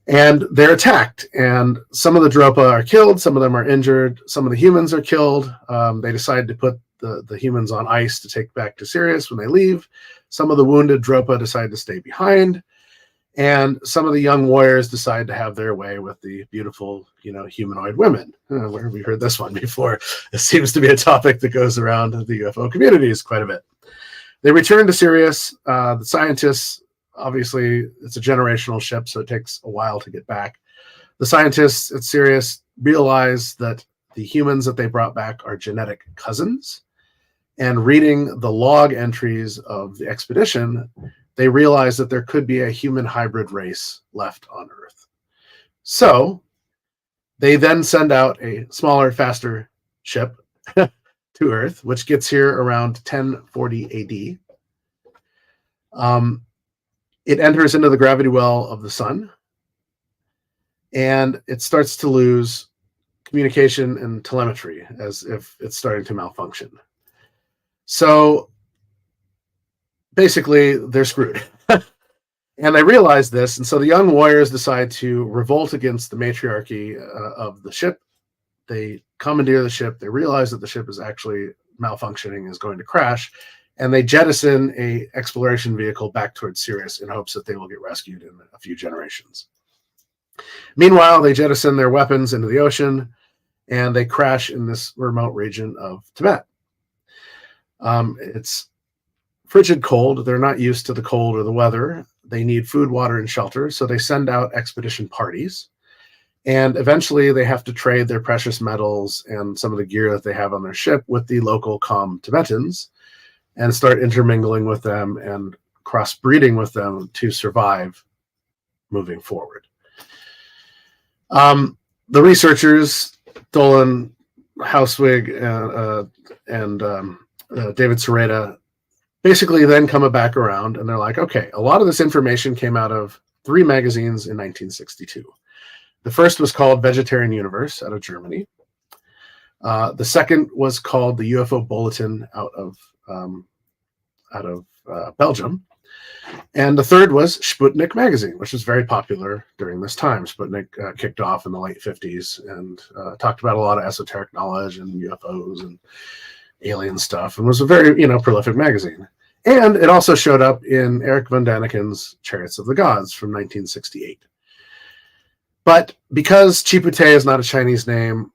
And they're attacked. And some of the Dropa are killed. Some of them are injured. Some of the humans are killed. They decide to put the humans on ice to take back to Sirius when they leave. Some of the wounded Dropa decide to stay behind. And some of the young warriors decide to have their way with the beautiful, humanoid women. Where have we heard this one before? It seems to be a topic that goes around the UFO communities quite a bit. They return to Sirius. The scientists, obviously, it's a generational ship, so it takes a while to get back. The scientists at Sirius realize that the humans that they brought back are genetic cousins. And reading the log entries of the expedition, they realized that there could be a human hybrid race left on Earth. So they then send out a smaller, faster ship to Earth, which gets here around 1040 AD. It enters into the gravity well of the sun, and it starts to lose communication and telemetry as if it's starting to malfunction. So basically, they're screwed. And they realize this, and so the young warriors decide to revolt against the matriarchy of the ship. They commandeer the ship. They realize that the ship is actually malfunctioning, is going to crash, and they jettison a exploration vehicle back towards Sirius in hopes that they will get rescued in a few generations. Meanwhile, they jettison their weapons into the ocean, and they crash in this remote region of Tibet. It's frigid cold. They're not used to the cold or the weather. They need food, water, and shelter, so they send out expedition parties. And eventually they have to trade their precious metals and some of the gear that they have on their ship with the local Kham Tibetans and start intermingling with them and crossbreeding with them to survive moving forward. The researchers, Dolan Hauswig and David Sereda, basically then come back around and they're like, okay, a lot of this information came out of 3 magazines in 1962. The first was called Vegetarian Universe out of Germany. The second was called the UFO Bulletin out of Belgium. And the third was Sputnik magazine, which was very popular during this time. Sputnik kicked off in the late 50s and talked about a lot of esoteric knowledge and UFOs and alien stuff, and was a very prolific magazine. And it also showed up in Eric von Daniken's Chariots of the Gods from 1968. But because Chipute is not a Chinese name,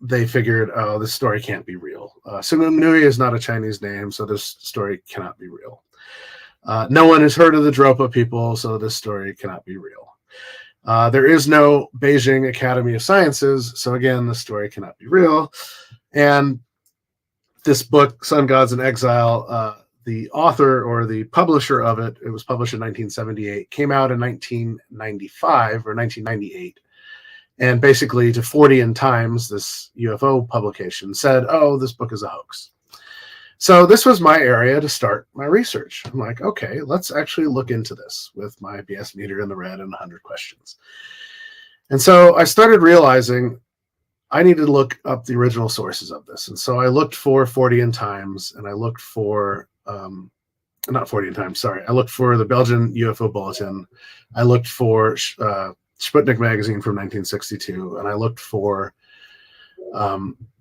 they figured, oh, this story can't be real. Sungung Nui is not a Chinese name, so this story cannot be real. No one has heard of the Dropa people, so this story cannot be real. There is no Beijing Academy of Sciences, so again, the story cannot be real. And this book, Sun Gods in Exile, the author or the publisher of it, it was published in 1978, came out in 1995 or 1998. And basically, to 40 in Times, this UFO publication said, oh, this book is a hoax. So this was my area to start my research. I'm like, okay, let's actually look into this with my BS meter in the red and 100 questions. And so I started realizing I needed to look up the original sources of this. And so I looked for 40 in Times, and I looked for, not 40 in Times, sorry. I looked for the Belgian UFO Bulletin. I looked for Sputnik magazine from 1962, and I looked for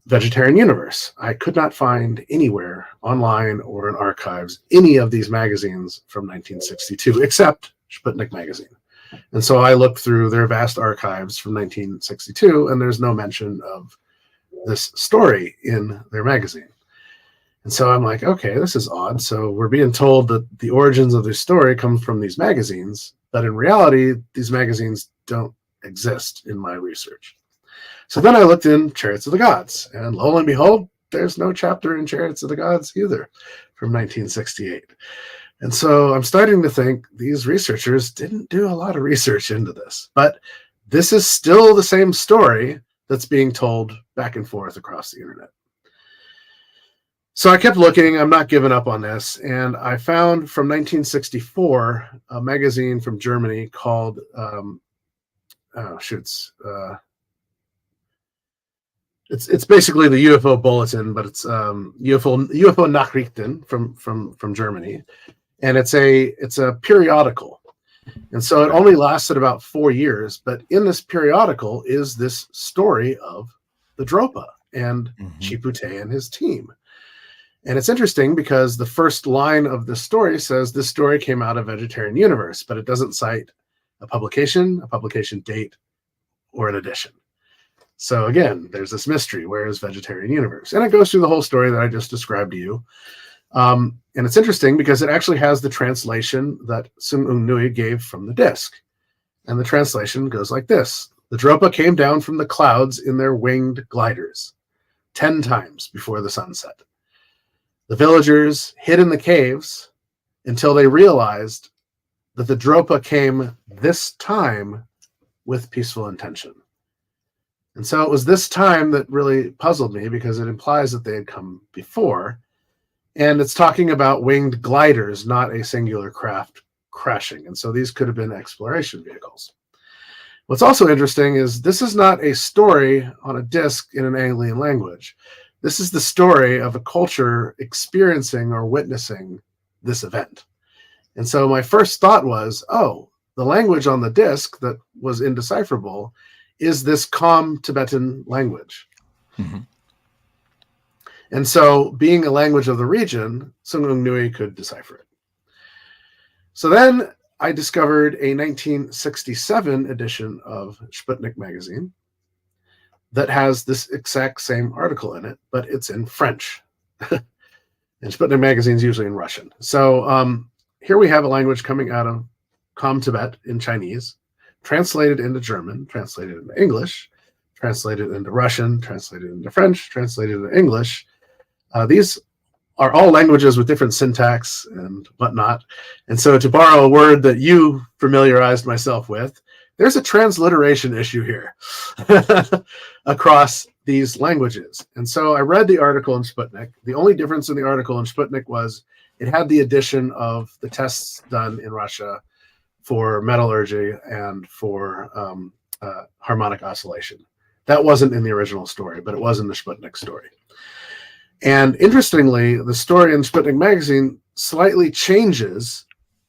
Vegetarian Universe. I could not find anywhere online or in archives any of these magazines from 1962, except Sputnik magazine. And so I looked through their vast archives from 1962, and there's no mention of this story in their magazine. And so I'm like, okay, this is odd. So we're being told that the origins of this story come from these magazines, but in reality, these magazines don't exist in my research. So then I looked in Chariots of the Gods, and lo and behold, there's no chapter in Chariots of the Gods either from 1968. And so I'm starting to think these researchers didn't do a lot of research into this, but this is still the same story that's being told back and forth across the internet. So I kept looking. I'm not giving up on this. And I found from 1964 a magazine from Germany called, it's basically the UFO Bulletin, but it's UFO Nachrichten from Germany. And it's a periodical. And so it only lasted about 4 years. But in this periodical is this story of the Dropa and Chipute and his team. And it's interesting because the first line of the story says this story came out of Vegetarian Universe, but it doesn't cite a publication date, or an edition. So again, there's this mystery. Where is Vegetarian Universe? And it goes through the whole story that I just described to you. And it's interesting because it actually has the translation that Sung Nui gave from the disc. And the translation goes like this. The Dropa came down from the clouds in their winged gliders 10 times before the sunset. The villagers hid in the caves until they realized that the Dropa came this time with peaceful intention. And so it was this time that really puzzled me because it implies that they had come before. And it's talking about winged gliders, not a singular craft crashing. And so these could have been exploration vehicles. What's also interesting is this is not a story on a disc in an alien language. This is the story of a culture experiencing or witnessing this event. And so my first thought was, oh, the language on the disc that was indecipherable is this calm Tibetan language. And so being a language of the region, Sung Nui could decipher it. So then I discovered a 1967 edition of Sputnik magazine that has this exact same article in it, but it's in French. And Sputnik magazine is usually in Russian. So here we have a language coming out of Com Tibet in Chinese, translated into German, translated into English, translated into Russian, translated into French, translated into English. These are all languages with different syntax and whatnot. And so to borrow a word that you familiarized myself with, there's a transliteration issue here across these languages. And so I read the article in Sputnik. The only difference in the article in Sputnik was it had the addition of the tests done in Russia for metallurgy and for harmonic oscillation. That wasn't in the original story, but it was in the Sputnik story. And interestingly, the story in Sputnik magazine slightly changes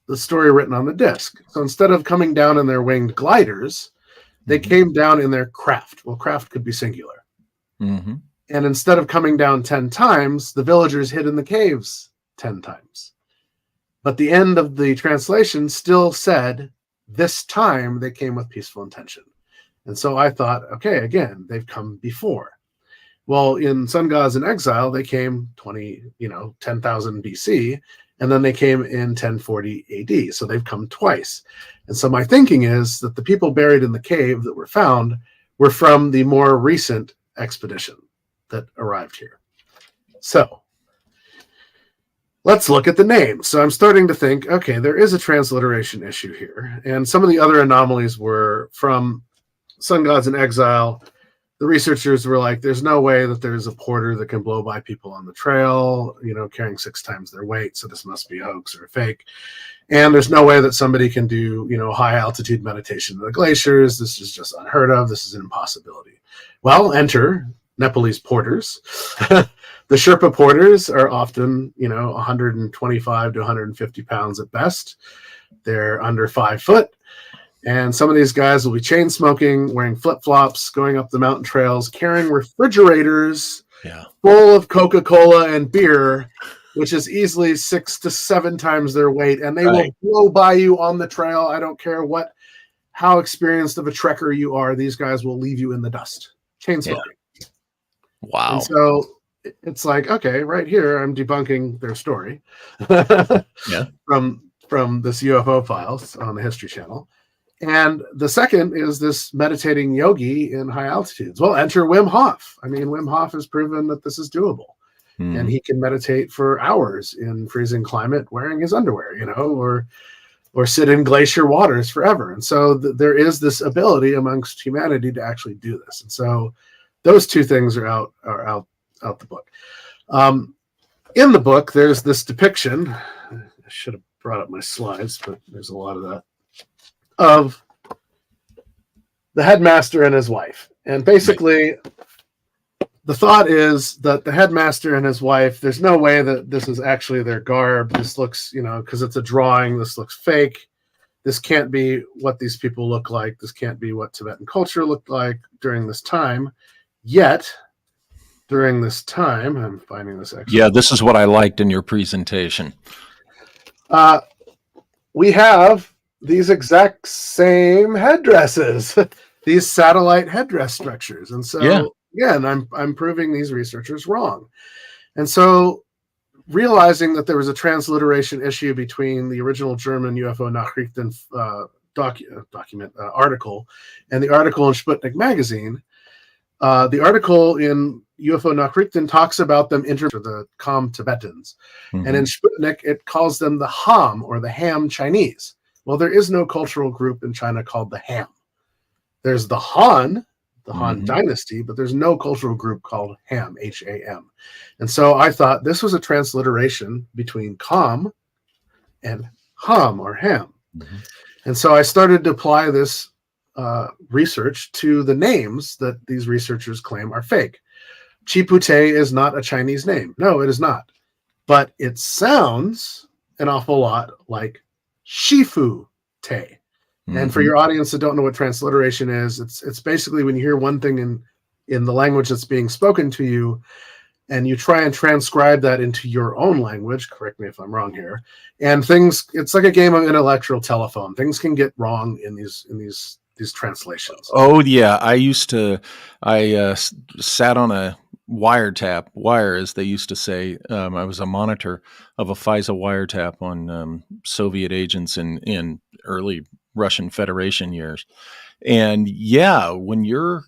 the story written on the disc. So instead of coming down in their winged gliders, they came down in their craft. Well, craft could be singular. And instead of coming down 10 times, the villagers hid in the caves 10 times. But the end of the translation still said, this time they came with peaceful intention. And so I thought, okay, again, they've come before. Well, in Sun Gods in Exile, they came 10,000 BC, and then they came in 1040 AD. So they've come twice. And so my thinking is that the people buried in the cave that were found were from the more recent expedition that arrived here. So let's look at the names. So I'm starting to think, okay, there is a transliteration issue here. And some of the other anomalies were from Sun Gods in Exile. The researchers were like, there's no way that there's a porter that can blow by people on the trail, carrying 6 times their weight. So this must be a hoax or a fake. And there's no way that somebody can do, high altitude meditation in the glaciers. This is just unheard of. This is an impossibility. Well, enter Nepalese porters. The Sherpa porters are often, 125 to 150 pounds at best. They're under 5 foot. And some of these guys will be chain smoking, wearing flip-flops, going up the mountain trails, carrying refrigerators full of Coca-Cola and beer, which is easily 6 to 7 times their weight. And they will blow by you on the trail. I don't care how experienced of a trekker you are. These guys will leave you in the dust. Chain smoking. Yeah. Wow. And so it's like, okay, right here, I'm debunking their story from this UFO files on the History Channel. And the second is this meditating yogi in high altitudes. Well, enter Wim Hof. I mean, Wim Hof has proven that this is doable. And he can meditate for hours in freezing climate wearing his underwear, or sit in glacier waters forever. And so there is this ability amongst humanity to actually do this. And so those two things are out the book. In the book, there's this depiction. I should have brought up my slides, but there's a lot of that. Of the headmaster and his wife. And basically, the thought is that the headmaster and his wife, there's no way that this is actually their garb. This looks, because it's a drawing, this looks fake. This can't be what these people look like. This can't be what Tibetan culture looked like during this time. Yet, during this time, I'm finding this actually. Yeah, this is what I liked in your presentation. We have these exact same headdresses, these satellite headdress structures. And so, again, I'm proving these researchers wrong. And so realizing that there was a transliteration issue between the original German UFO Nachrichten document article and the article in Sputnik magazine, the article in UFO Nachrichten talks about them the Com Tibetans. And in Sputnik, it calls them the Ham, or the Ham Chinese. Well, there is no cultural group in China called the Ham. There's the Han dynasty, but there's no cultural group called Ham, H-A-M. And so I thought this was a transliteration between Com and Ham, or Ham. And so I started to apply this research to the names that these researchers claim are fake. Chipute is not a Chinese name. No, it is not. But it sounds an awful lot like Shifu Te. And for your audience that don't know what transliteration is, it's basically when you hear one thing in the language that's being spoken to you, and you try and transcribe that into your own language. Correct me if I'm wrong here. And it's like a game of intellectual telephone. Things can get wrong in these translations. Oh yeah, I sat on a wire, as they used to say. I was a monitor of a FISA wiretap on Soviet agents in early Russian Federation years. And yeah, when you're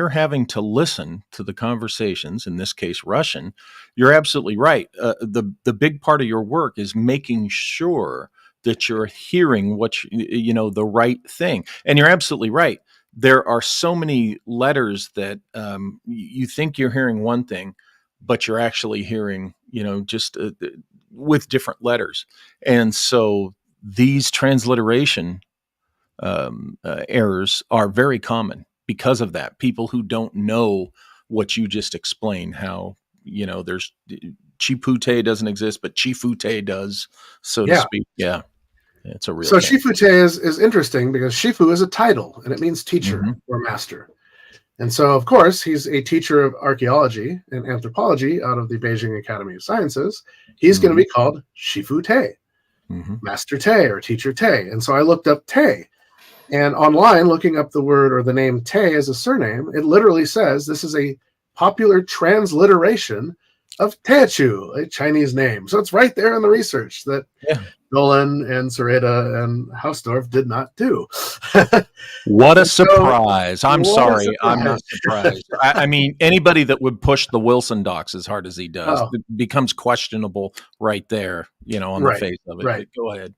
having to listen to the conversations, in this case Russian, you're absolutely right. The big part of your work is making sure that you're hearing the right thing. And you're absolutely right. There are so many letters that you think you're hearing one thing, but you're actually hearing, just with different letters. And so these transliteration errors are very common because of that. People who don't know what you just explained, how, there's Chipute doesn't exist, but Chifute does, so to speak. Yeah. It's a real So thing. Shifute is interesting because Shifu is a title and it means teacher or master. And so, of course, he's a teacher of archaeology and anthropology out of the Beijing Academy of Sciences. He's going to be called Shifu Te, Master Te or Teacher Te. And so I looked up Te, and online, looking up the word or the name Te as a surname, it literally says this is a popular transliteration of Teochew, a Chinese name. So it's right there in the research that Dolan and Sereda and Hausdorff did not do. What a surprise. I'm sorry. I'm not surprised. I mean, anybody that would push the Wilson docs as hard as he does becomes questionable right there, on the face of it. Right. But go ahead.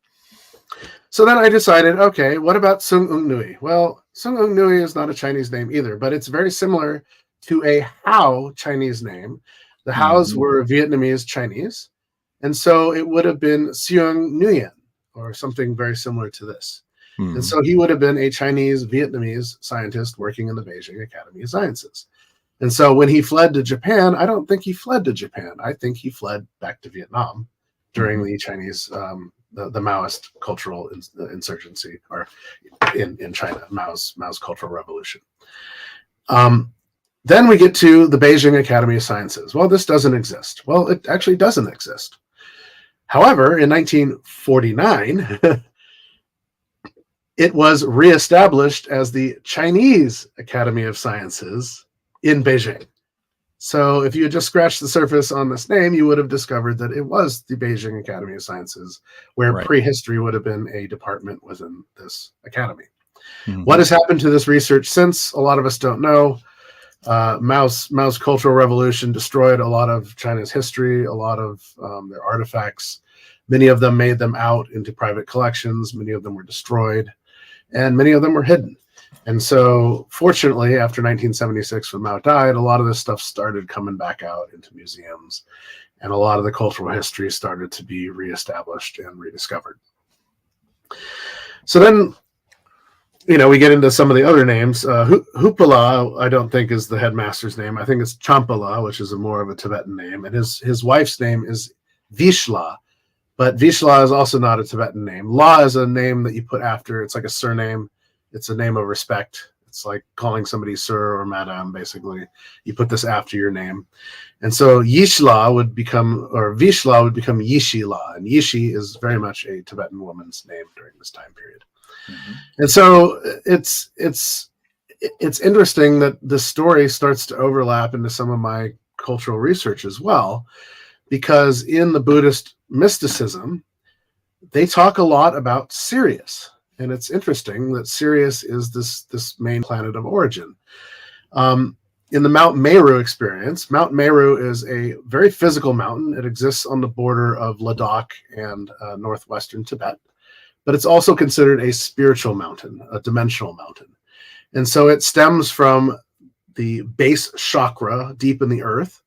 So then I decided, okay, what about Sung Ung Nui? Well, Sung Ung Nui is not a Chinese name either, but it's very similar to a Hao Chinese name. The Haos were Vietnamese Chinese. And so it would have been Seung Nguyen or something very similar to this. And so he would have been a Chinese Vietnamese scientist working in the Beijing Academy of Sciences. And so when he fled to Japan, I don't think he fled to Japan. I think he fled back to Vietnam during the Chinese, the Maoist cultural insurgency, or in China, Mao's cultural revolution. Then we get to the Beijing Academy of Sciences. Well, this doesn't exist. Well, it actually doesn't exist. However, in 1949, it was reestablished as the Chinese Academy of Sciences in Beijing. So if you had just scratched the surface on this name, you would have discovered that it was the Beijing Academy of Sciences, where prehistory would have been a department within this academy. What has happened to this research since? A lot of us don't know. Mao's Cultural Revolution destroyed a lot of China's history, a lot of their artifacts. Many of them made them out into private collections. Many of them were destroyed, and many of them were hidden. And so, fortunately, after 1976, when Mao died, a lot of this stuff started coming back out into museums, and a lot of the cultural history started to be reestablished and rediscovered. So then, we get into some of the other names. Hupala, I don't think is the headmaster's name. I think it's Champala, which is more of a Tibetan name. And his wife's name is Vishla, but Vishla is also not a Tibetan name. La is a name that you put after. It's like a surname. It's a name of respect. It's like calling somebody sir or madam, basically. You put this after your name. And so Yishla would become, or Vishla would become Yishila. And Yishi is very much a Tibetan woman's name during this time period. And so it's interesting that the story starts to overlap into some of my cultural research as well, because in the Buddhist mysticism, they talk a lot about Sirius. And it's interesting that Sirius is this main planet of origin. In the Mount Meru experience, Mount Meru is a very physical mountain. It exists on the border of Ladakh and northwestern Tibet. But it's also considered a spiritual mountain, a dimensional mountain. And so it stems from the base chakra deep in the earth,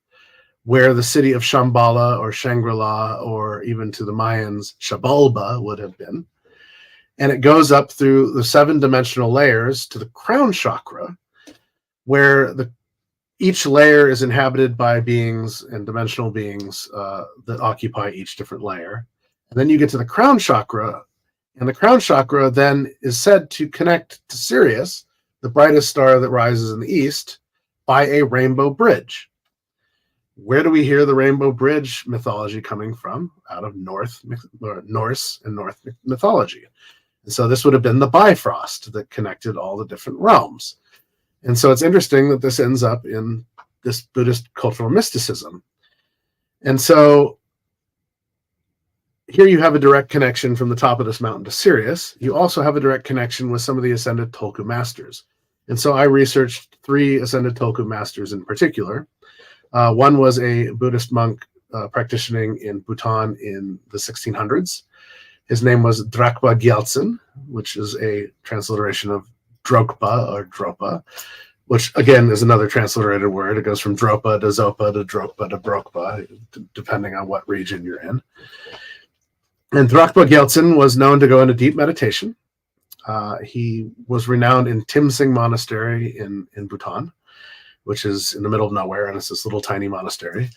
where the city of Shambhala or Shangri-La, or even to the Mayans, Shabalba would have been. And it goes up through the 7-dimensional layers to the crown chakra, where each layer is inhabited by beings and dimensional beings that occupy each different layer. And then you get to the crown chakra, and the crown chakra then is said to connect to Sirius, the brightest star that rises in the east, by a rainbow bridge. Where do we hear the rainbow bridge mythology coming from? Out of Norse and North mythology. And so this would have been the Bifrost that connected all the different realms. And so it's interesting that this ends up in this Buddhist cultural mysticism. And so here you have a direct connection from the top of this mountain to Sirius. You also have a direct connection with some of the ascended Tulku masters. And so I researched 3 ascended Tulku masters in particular. One was a Buddhist monk practicing in Bhutan in the 1600s. His name was Dropa Gyaltsen, which is a transliteration of Dropa or Dropa, which again is another transliterated word. It goes from Dropa to Zopa to Dropa to Brokpa, depending on what region you're in. And Dropa Gyaltsen was known to go into deep meditation. He was renowned in Timsing Monastery in Bhutan, which is in the middle of nowhere, and it's this little tiny monastery.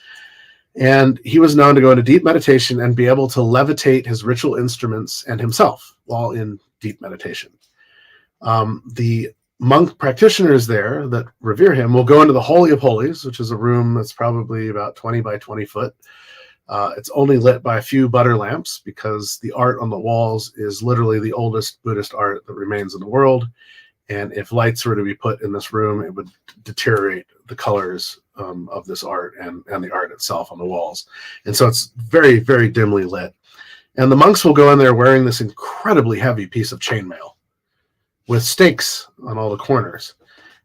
And he was known to go into deep meditation and be able to levitate his ritual instruments and himself while in deep meditation. The monk practitioners there that revere him will go into the Holy of Holies, which is a room that's probably about 20 by 20 foot. It's only lit by a few butter lamps because the art on the walls is literally the oldest Buddhist art that remains in the world. And if lights were to be put in this room, it would deteriorate the colors of this art and the art itself on the walls. And so it's very, very dimly lit. And the monks will go in there wearing this incredibly heavy piece of chainmail with stakes on all the corners.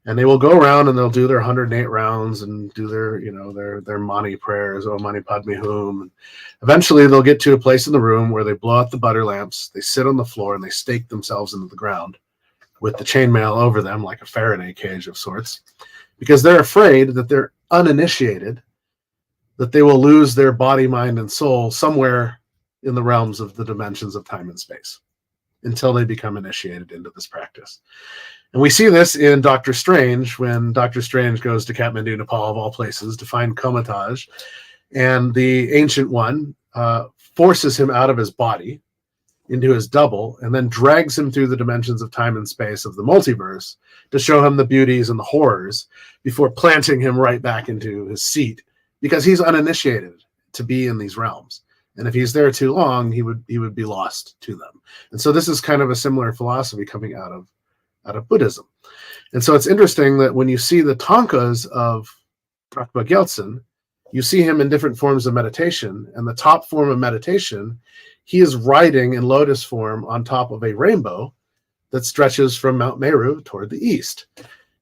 And they will go around and they'll do their 108 rounds and do their, their Mani prayers, or Mani Padme Hum. And eventually they'll get to a place in the room where they blow out the butter lamps, they sit on the floor, and they stake themselves into the ground with the chainmail over them like a Faraday cage of sorts, because they're afraid that they're uninitiated, that they will lose their body, mind, and soul somewhere in the realms of the dimensions of time and space until they become initiated into this practice. And we see this in Doctor Strange, when Doctor Strange goes to Kathmandu, Nepal, of all places, to find Komataj, and the Ancient One forces him out of his body into his double, and then drags him through the dimensions of time and space of the multiverse to show him the beauties and the horrors before planting him right back into his seat, because he's uninitiated to be in these realms. And if he's there too long, he would be lost to them. And so this is kind of a similar philosophy coming out of Buddhism. And so it's interesting that when you see the tankas of Drapa Gyaltsen, you see him in different forms of meditation. And the top form of meditation, he is riding in lotus form on top of a rainbow that stretches from Mount Meru toward the east.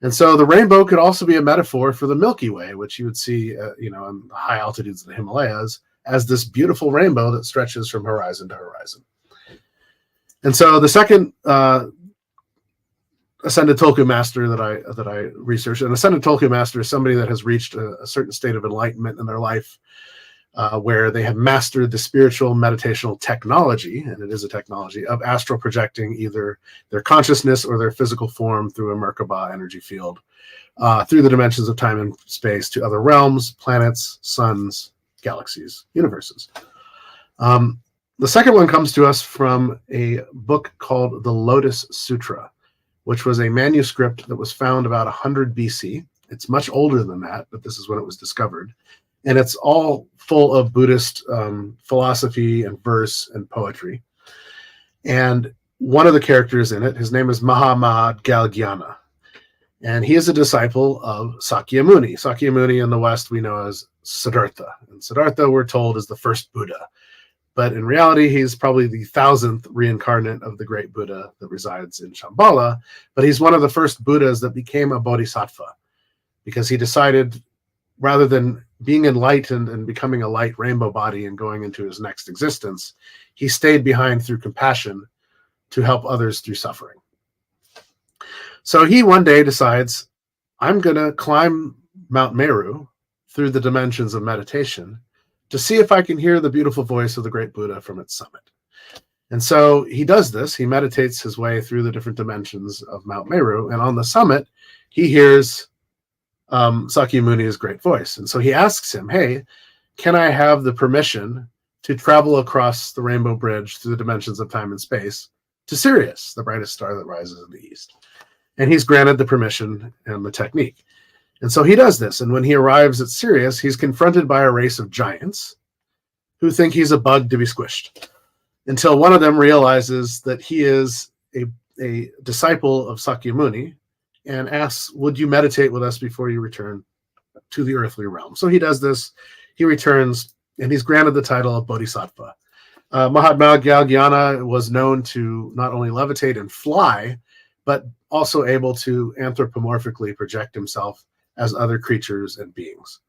And so the rainbow could also be a metaphor for the Milky Way, which you would see, in the high altitudes of the Himalayas, as this beautiful rainbow that stretches from horizon to horizon. And so the second Ascended Tulku Master that I researched, an Ascended Tulku Master is somebody that has reached a certain state of enlightenment in their life, where they have mastered the spiritual meditational technology, and it is a technology, of astral projecting either their consciousness or their physical form through a Merkaba energy field, through the dimensions of time and space to other realms, planets, suns, galaxies, universes. The second one comes to us from a book called the Lotus Sutra, which was a manuscript that was found about 100 BC. It's much older than that, but this is when it was discovered. And it's all full of Buddhist philosophy and verse and poetry. And one of the characters in it, his name is Mahamad-Galgyana. And he is a disciple of Sakyamuni. Sakyamuni in the West we know as Siddhartha. And Siddhartha, we're told, is the first Buddha. But in reality, he's probably the 1,000th reincarnate of the great Buddha that resides in Shambhala. But he's one of the first Buddhas that became a bodhisattva, because he decided, rather than being enlightened and becoming a light rainbow body and going into his next existence, he stayed behind through compassion to help others through suffering. So he one day decides, I'm going to climb Mount Meru through the dimensions of meditation to see if I can hear the beautiful voice of the great Buddha from its summit. And so he does this. He meditates his way through the different dimensions of Mount Meru. And on the summit, he hears Sakyamuni's great voice. And so he asks him, hey, can I have the permission to travel across the Rainbow Bridge through the dimensions of time and space to Sirius, the brightest star that rises in the east? And he's granted the permission and the technique. And so he does this. And when he arrives at Sirius, he's confronted by a race of giants who think he's a bug to be squished, until one of them realizes that he is a disciple of Sakyamuni and asks, would you meditate with us before you return to the earthly realm? So he does this. He returns, and he's granted the title of Bodhisattva. Mahatma Galgyana was known to not only levitate and fly, but also able to anthropomorphically project himself as other creatures and beings.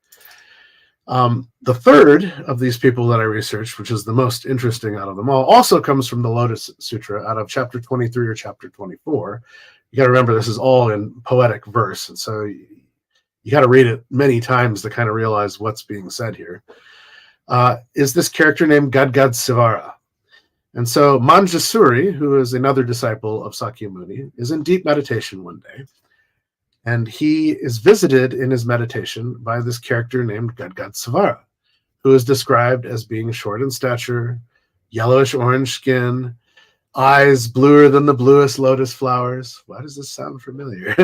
The third of these people that I researched, which is the most interesting out of them all, also comes from the Lotus Sutra, out of chapter 23 or chapter 24. You got to remember, this is all in poetic verse, and so you got to read it many times to kind of realize what's being said here. Is this character named Gadgad Sivara. And so Manjusuri, who is another disciple of Sakyamuni, is in deep meditation one day. And he is visited in his meditation by this character named Gadgad Sivara, who is described as being short in stature, yellowish orange skin, eyes bluer than the bluest lotus flowers. Why does this sound familiar?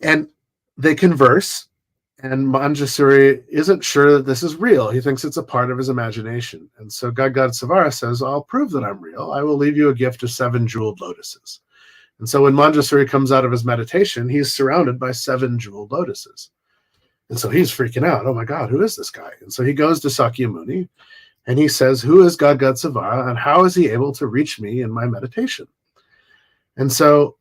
And they converse, and Manjusuri isn't sure that this is real. He thinks it's a part of his imagination. And so Gadgad Sivara says, I'll prove that I'm real. I will leave you a gift of 7 jeweled lotuses. And so when Manjusri comes out of his meditation, he's surrounded by 7 jeweled lotuses. And so he's freaking out. Oh my God, who is this guy? And so he goes to Sakyamuni and he says, who is Gadgadsavara and how is he able to reach me in my meditation? And so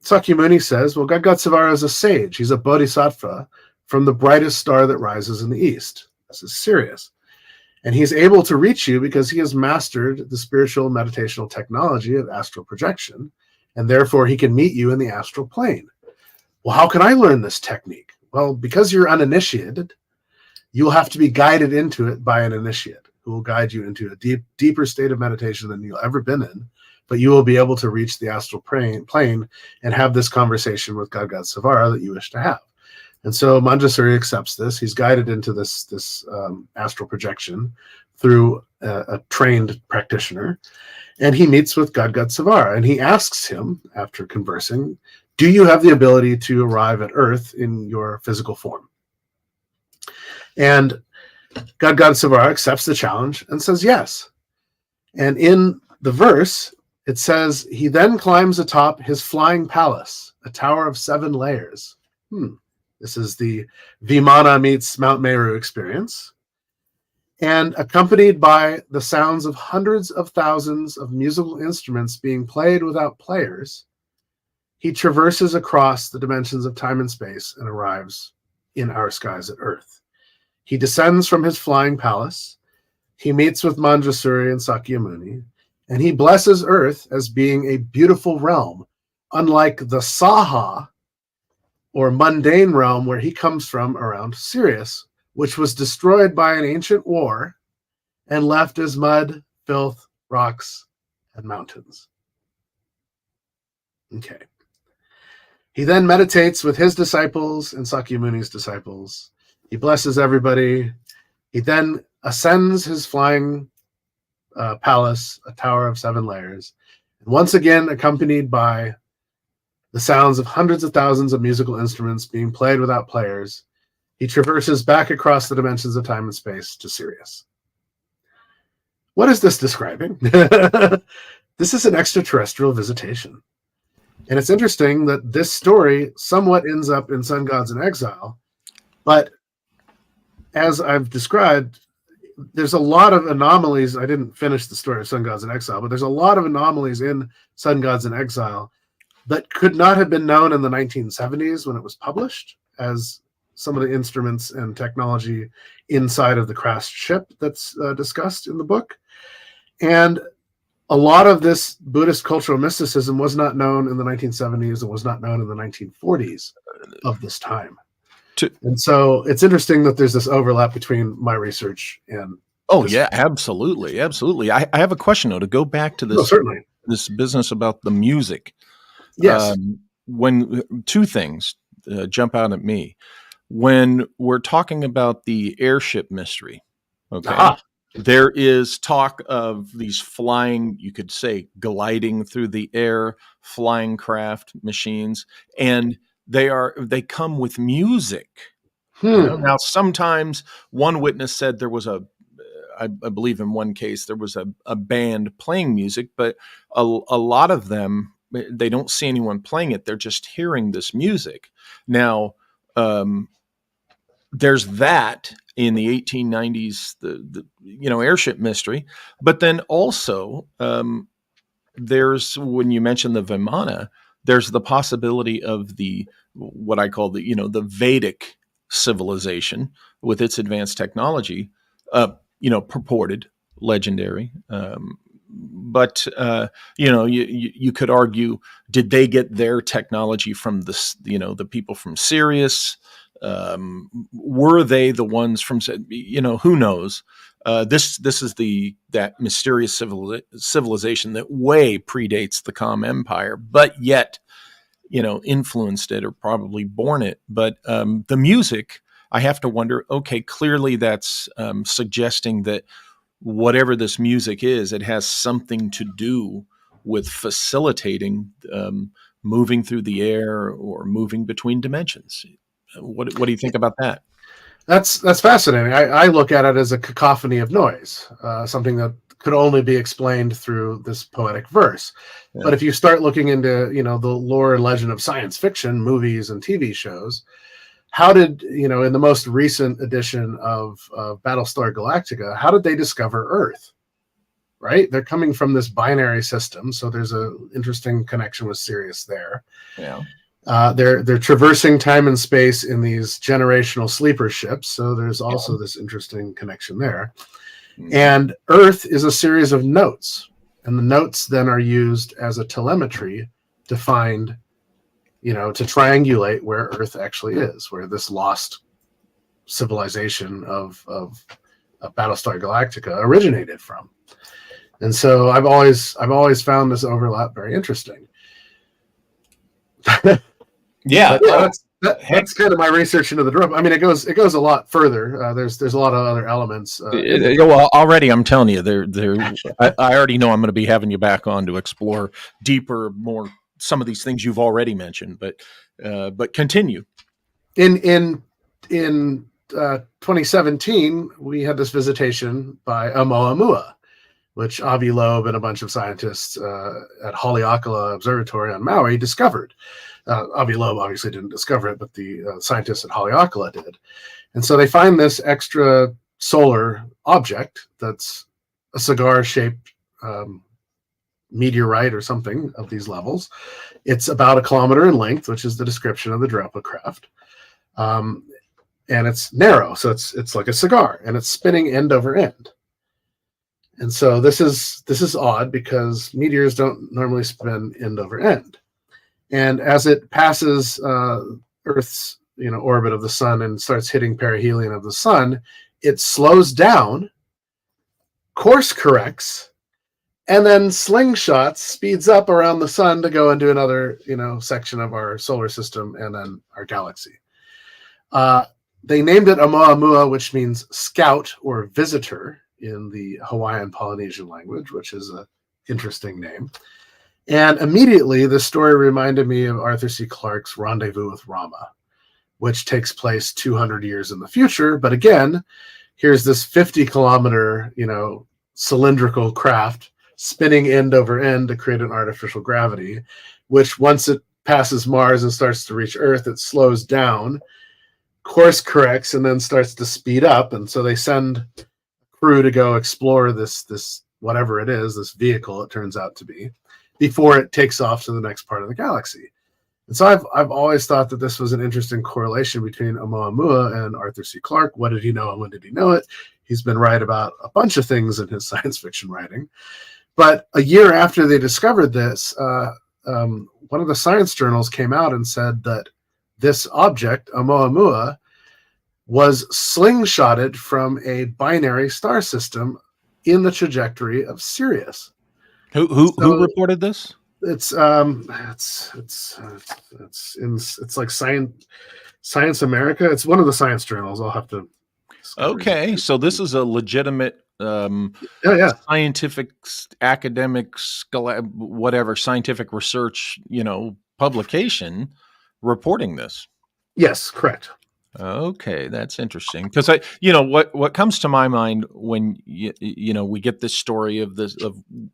Sakyamuni says, well, Gadgadsavara is a sage. He's a bodhisattva from the brightest star that rises in the east. This is serious. And he's able to reach you because he has mastered the spiritual meditational technology of astral projection, and therefore he can meet you in the astral plane. Well, how can I learn this technique? Well, because you're uninitiated, you'll have to be guided into it by an initiate who will guide you into a deeper state of meditation than you've ever been in, but you will be able to reach the astral plane and have this conversation with Gadgadsavara that you wish to have. And so Manjusri accepts this. He's guided into this astral projection through a trained practitioner, and he meets with Gadgadsavara, and he asks him, after conversing, do you have the ability to arrive at Earth in your physical form? And Gadgadsavara accepts the challenge and says yes. And in the verse, it says, he then climbs atop his flying palace, a tower of 7 layers. This is the Vimana meets Mount Meru experience. And accompanied by the sounds of hundreds of thousands of musical instruments being played without players, he traverses across the dimensions of time and space and arrives in our skies at Earth. He descends from his flying palace. He meets with Manjusri and Sakyamuni, and he blesses Earth as being a beautiful realm, unlike the Saha, or mundane realm where he comes from around Sirius, which was destroyed by an ancient war and left as mud, filth, rocks, and mountains. Okay. He then meditates with his disciples and Sakyamuni's disciples. He blesses everybody. He then ascends his flying palace, a tower of 7 layers, and once again accompanied by the sounds of hundreds of thousands of musical instruments being played without players, he traverses back across the dimensions of time and space to Sirius. What is this describing? This is an extraterrestrial visitation. And it's interesting that this story somewhat ends up in Sun Gods in Exile, but as I've described, there's a lot of anomalies. I didn't finish the story of Sun Gods in Exile, but there's a lot of anomalies in Sun Gods in Exile that could not have been known in the 1970s when it was published, as some of the instruments and technology inside of the crashed ship that's discussed in the book. And a lot of this Buddhist cultural mysticism was not known in the 1970s and was not known in the 1940s of this time. And so it's interesting that there's this overlap between my research and... Oh, yeah, absolutely. Absolutely. I have a question, though, to go back to this, certainly. This business about the music. Yes. When 2 things jump out at me. When we're talking about the airship mystery, okay, there is talk of these flying, you could say, gliding through the air, flying craft machines, and they come with music. Now, sometimes one witness said there was I believe in one case there was a band playing music, but a lot of them, they don't see anyone playing it. They're just hearing this music. Now, there's that in the 1890s, the airship mystery. But then also, there's, when you mention the Vimana, there's the possibility of what I call the Vedic civilization with its advanced technology, purported, legendary. But you could argue, did they get their technology from the people from Sirius? Were they the ones from, who knows? This is that mysterious civilization that way predates the Com Empire, but yet, influenced it or probably born it. But the music, I have to wonder, okay, clearly that's suggesting that whatever this music is, it has something to do with facilitating moving through the air or moving between dimensions. What do you think about that? That's fascinating. I look at it as a cacophony of noise, something that could only be explained through this poetic verse. Yeah. But if you start looking into, the lore and legend of science fiction, movies and TV shows, how did, in the most recent edition of Battlestar Galactica, how did they discover Earth? Right? They're coming from this binary system, so there's an interesting connection with Sirius there. Yeah. They're traversing time and space in these generational sleeper ships, so there's also this interesting connection there. Mm-hmm. And Earth is a series of notes, and the notes then are used as a telemetry to find, to triangulate where Earth actually is, where this lost civilization of Battlestar Galactica originated from. And so I've always found this overlap very interesting. Yeah, that's kind of my research into the Dropa. I mean, it goes a lot further. There's a lot of other elements. Well, already I'm telling you, I already know I'm going to be having you back on to explore deeper, more some of these things you've already mentioned. But continue. In 2017, we had this visitation by Oumuamua, which Avi Loeb and a bunch of scientists at Haleakala Observatory on Maui discovered. Avi Loeb obviously didn't discover it, but the scientists at Haleakala did. And so they find this extra solar object that's a cigar-shaped meteorite or something of these levels. It's about 1 kilometer in length, which is the description of the Dropa craft. And it's narrow, so it's like a cigar, and it's spinning end over end. And so this is odd because meteors don't normally spin end over end. And as it passes Earth's orbit of the sun and starts hitting perihelion of the sun, it slows down, course corrects, and then slingshots, speeds up around the sun to go into another section of our solar system and then our galaxy. They named it Oumuamua, which means scout or visitor in the Hawaiian Polynesian language, which is an interesting name. And immediately, this story reminded me of Arthur C. Clarke's Rendezvous with Rama, which takes place 200 years in the future. But again, here's this 50-kilometer, cylindrical craft spinning end over end to create an artificial gravity, which once it passes Mars and starts to reach Earth, it slows down, course corrects, and then starts to speed up. And so they send a crew to go explore this whatever it is, this vehicle it turns out to be, before it takes off to the next part of the galaxy. And so I've always thought that this was an interesting correlation between Oumuamua and Arthur C. Clarke. What did he know and when did he know it? He's been right about a bunch of things in his science fiction writing. But a year after they discovered this, one of the science journals came out and said that this object, Oumuamua, was slingshotted from a binary star system in the trajectory of Sirius. Who reported this? It's like Science America. It's one of the science journals. I'll have to. Okay, so this is a legitimate scientific, academic, whatever scientific research, publication reporting this. Yes, correct. Okay, that's interesting because what comes to my mind when we get this story of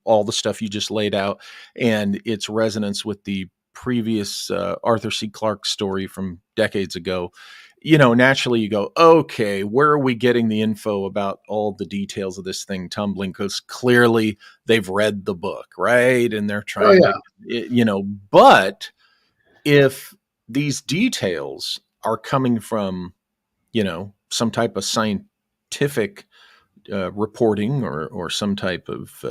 all the stuff you just laid out and its resonance with the previous Arthur C. Clarke story from decades ago. Naturally you go, okay, where are we getting the info about all the details of this thing tumbling? Because clearly they've read the book, right? And they're trying to, but if these details are coming from, some type of scientific reporting or some type of,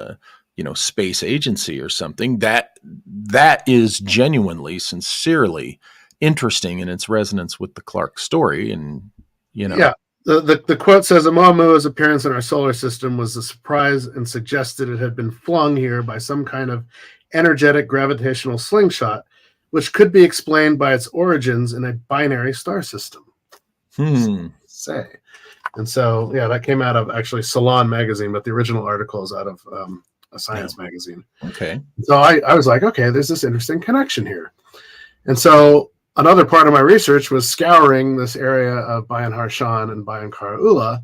space agency or something, that is genuinely, sincerely interesting in its resonance with the Clarke story. And, the quote says, Oumuamua's appearance in our solar system was a surprise and suggested it had been flung here by some kind of energetic gravitational slingshot, which could be explained by its origins in a binary star system. Say. And so, that came out of actually Salon magazine, but the original article is out of a science magazine. Okay. So I was like, okay, there's this interesting connection here. And so another part of my research was scouring this area of Bayan Harshan and Bayan Kara Ula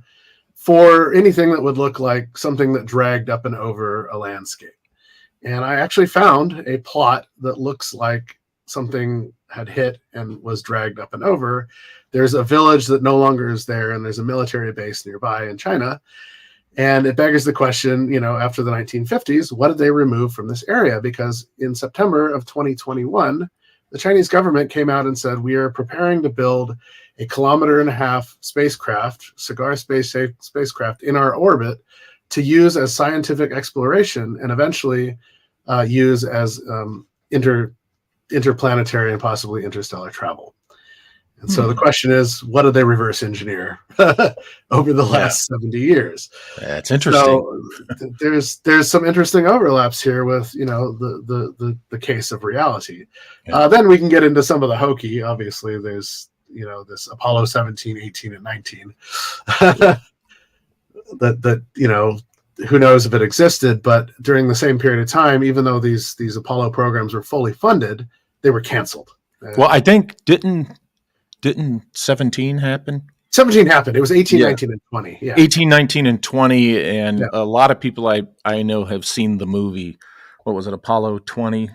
for anything that would look like something that dragged up and over a landscape. And I actually found a plot that looks like something had hit and was dragged up and over. There's a village that no longer is there, and there's a military base nearby in China. And it beggars the question, after the 1950s, what did they remove from this area? Because in September of 2021, the Chinese government came out and said, we are preparing to build a 1.5 kilometer spacecraft, cigar spacecraft in our orbit to use as scientific exploration and eventually use as interplanetary and possibly interstellar travel. And so the question is, what did they reverse engineer over the last 70 years? That's interesting. So there's some interesting overlaps here with the case of reality. Yeah. Then we can get into some of the hokey. Obviously, there's this Apollo 17, 18, and 19. that who knows if it existed, but during the same period of time, even though these Apollo programs were fully funded, they were canceled. Well, I think didn't 17 happen? 17 happened. It was 18, 19, and 20. Yeah. 18, 19, and 20. And a lot of people I know have seen the movie. What was it, Apollo 20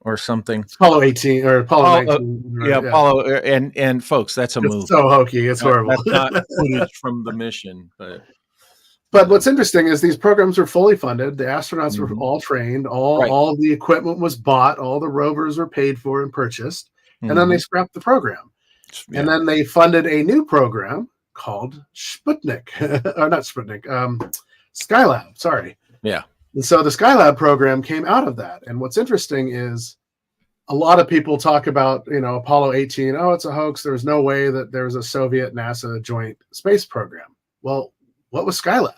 or something? Apollo 18 or Apollo 19. Apollo. And folks, that's a movie. It's so hokey. It's horrible. That's not footage from the mission. But what's interesting is these programs were fully funded. The astronauts were all trained. All of the equipment was bought. All the rovers were paid for and purchased. And then they scrapped the program. Yeah. And then they funded a new program called Sputnik, or not Sputnik, Skylab. Sorry. Yeah. And so the Skylab program came out of that. And what's interesting is a lot of people talk about, Apollo 18. Oh, it's a hoax. There's no way that there was a Soviet NASA joint space program. Well, what was Skylab?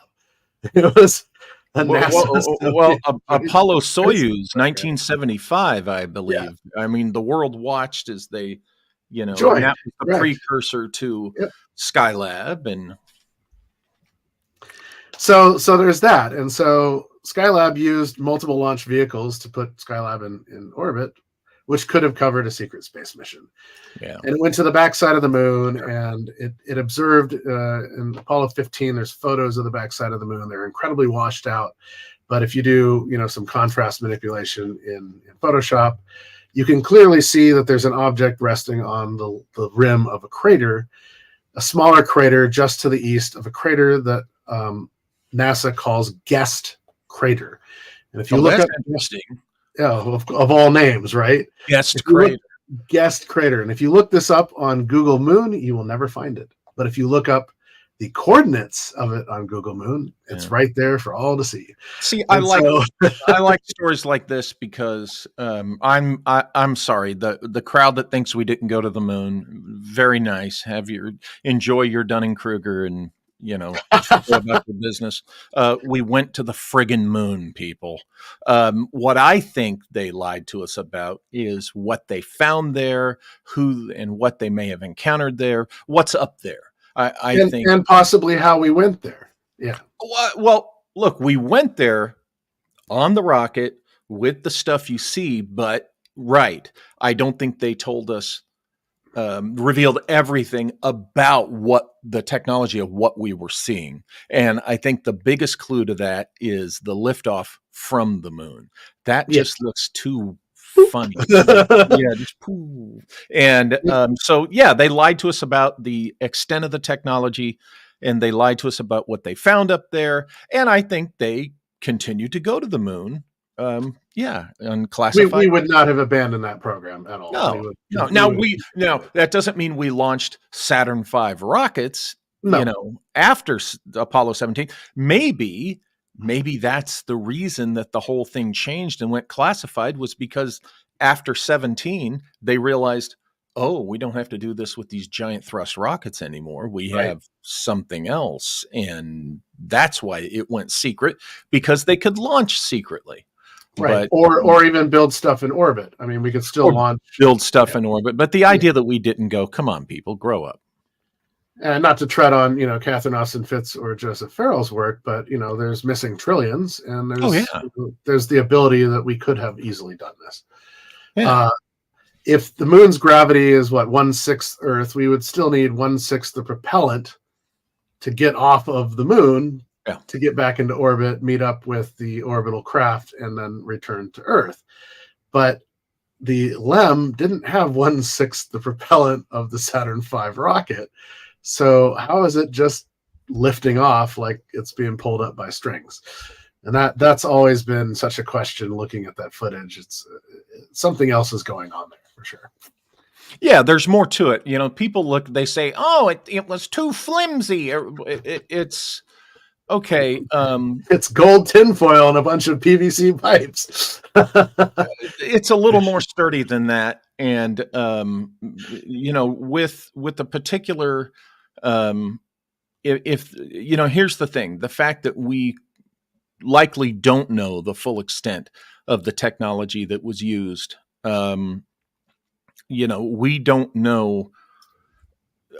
It was a NASA. Apollo Soyuz, 1975, I believe. Yeah. I mean, the world watched as they. That was the precursor to Skylab, and so there's that. And so Skylab used multiple launch vehicles to put Skylab in orbit, which could have covered a secret space mission. Yeah, and it went to the backside of the moon, and it observed in Apollo 15. There's photos of the backside of the moon. They're incredibly washed out, but if you do some contrast manipulation in Photoshop, you can clearly see that there's an object resting on the rim of a crater, a smaller crater just to the east of a crater that NASA calls Guest Crater. And if you look up, interesting, of all names, right? Guest Crater. Guest Crater. And if you look this up on Google Moon, you will never find it. But if you look up the coordinates of it on Google Moon, it's right there for all to see. I like stories like this because I'm sorry, the crowd that thinks we didn't go to the moon, very nice. Enjoy your Dunning-Kruger and go about your business. We went to the friggin' moon, people. What I think they lied to us about is what they found there, who and what they may have encountered there, what's up there. I think, and possibly how we went there. Yeah. Well, look, we went there on the rocket with the stuff you see, but I don't think they told us, revealed everything about what the technology of what we were seeing. And I think the biggest clue to that is the liftoff from the moon. That just looks too funny. Just poof. And they lied to us about the extent of the technology, and they lied to us about what they found up there. And I think they continue to go to the moon. Unclassified. We would not have abandoned that program at all. No. Now that doesn't mean we launched Saturn V rockets. No. After Apollo 17, maybe that's the reason that the whole thing changed and went classified, was because after 17, they realized, we don't have to do this with these giant thrust rockets anymore. We have something else. And that's why it went secret, because they could launch secretly. Right. Or even build stuff in orbit. I mean, we could still build stuff in orbit. But the idea that we didn't go, come on, people, grow up. And not to tread on, Catherine Austin Fitts or Joseph Farrell's work, but, there's missing trillions, and there's the ability that we could have easily done this. Yeah. if the moon's gravity is what 1/6 Earth, we would still need 1/6 the propellant to get off of the moon, to get back into orbit, meet up with the orbital craft, and then return to Earth. But the LEM didn't have 1/6 the propellant of the Saturn V rocket. So how is it just lifting off like it's being pulled up by strings? And that's always been such a question looking at that footage. It's something else is going on there for sure. Yeah, there's more to it. People look, they say, oh, it was too flimsy. It's okay. It's gold tinfoil and a bunch of PVC pipes. It's a little more sturdy than that. And, with the particular, if here's the thing, the fact that we likely don't know the full extent of the technology that was used. We don't know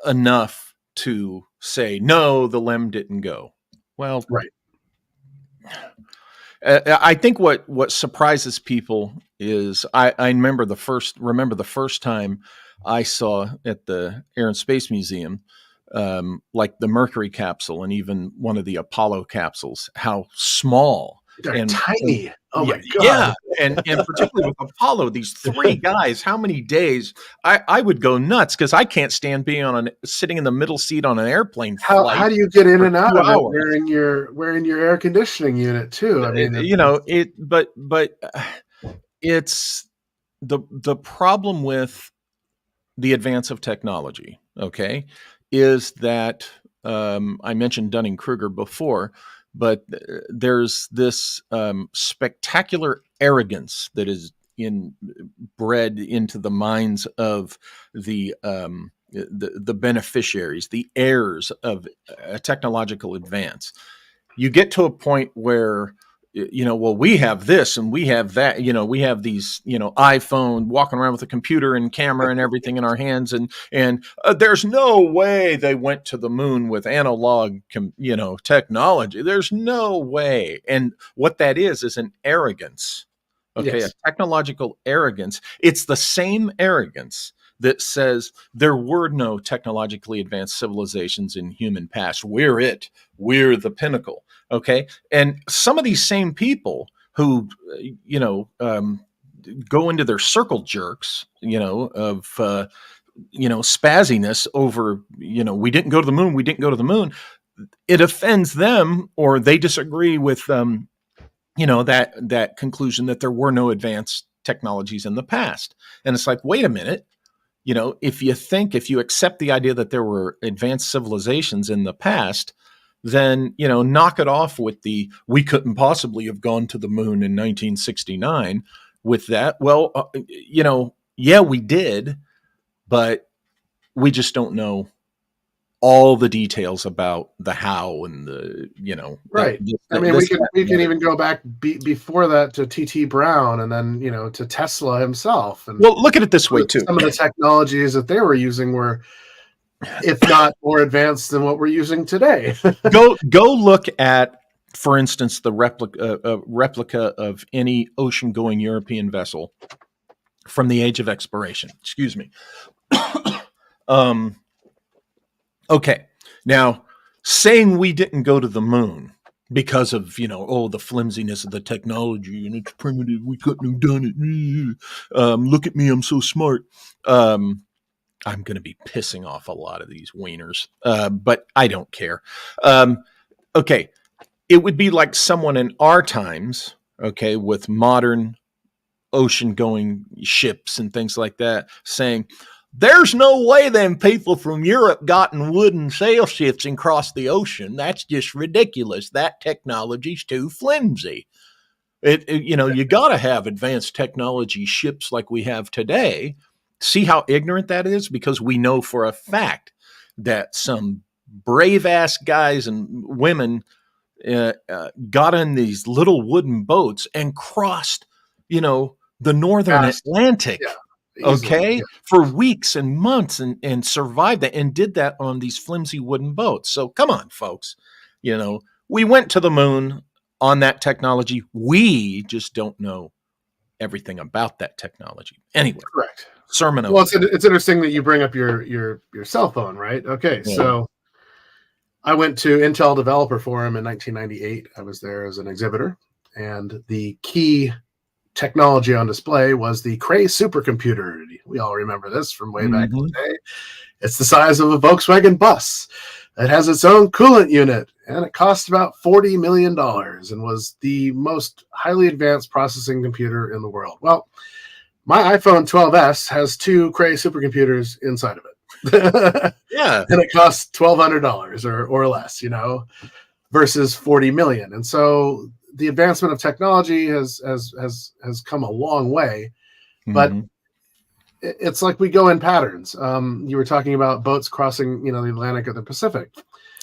enough to say, no, the LEM didn't go. Well, right. I think what surprises people is I remember the first time I saw at the Air and Space Museum, like the Mercury capsule and even one of the Apollo capsules, how small. They're tiny. Oh my God. Yeah. And particularly with Apollo, these three guys, how many days I would go nuts because I can't stand being sitting in the middle seat on an airplane flight. How do you get in and out of it wearing your air conditioning unit too? I mean, but it's the problem with the advance of technology, okay, is that I mentioned Dunning-Kruger before, but there's this spectacular arrogance that is bred into the minds of the beneficiaries, the heirs of a technological advance. You get to a point where, we have this and we have that, we have these, iPhone, walking around with a computer and camera and everything in our hands. And there's no way they went to the moon with analog, technology. There's no way. And what that is an arrogance. Okay. Yes. A technological arrogance. It's the same arrogance that says there were no technologically advanced civilizations in human past. We're the pinnacle. Okay. And some of these same people who, go into their circle jerks, of, spazziness over, we didn't go to the moon. It offends them, or they disagree with, that conclusion that there were no advanced technologies in the past. And it's like, wait a minute. If you accept the idea that there were advanced civilizations in the past, then, knock it off with we couldn't possibly have gone to the moon in 1969 with that. Well, yeah, we did, but we just don't know all the details about the how and the, right. We can even go back before that to T.T. Brown and then, to Tesla himself. And well, look at it this way too. Some of the technologies that they were using were, if not more advanced than what we're using today. Go look at, for instance, the replica of any ocean-going European vessel from the age of exploration. Excuse me. Okay. Now, saying we didn't go to the moon because of, the flimsiness of the technology and it's primitive, we couldn't have done it. Look at me, I'm so smart. I'm going to be pissing off a lot of these wieners, but I don't care. Okay. It would be like someone in our times, okay, with modern ocean-going ships and things like that, saying, there's no way them people from Europe got in wooden sail ships and crossed the ocean. That's just ridiculous. That technology's too flimsy. You got to have advanced technology ships like we have today. See how ignorant that is? Because we know for a fact that some brave-ass guys and women got in these little wooden boats and crossed, the northern Atlantic. Yeah. Okay, for weeks and months and survived that and did that on these flimsy wooden boats. So come on, folks. We went to the moon on that technology. We just don't know everything about that technology. Anyway, Correct. sermon over. Well, it's interesting that you bring up your cell phone, right? Okay, Yeah. so I went to Intel Developer Forum in 1998. I was there as an exhibitor, and the key technology on display was the Cray supercomputer. We all remember this from way back in the day. It's the size of a Volkswagen bus. It has its own coolant unit, and it cost about $40 million and was the most highly advanced processing computer in the world. Well, my iPhone 12s has 2 Cray supercomputers inside of it. Yeah. And it costs $1,200 or less, versus 40 million. And so the advancement of technology has come a long way, but it's like we go in patterns. You were talking about boats crossing, the Atlantic or the Pacific.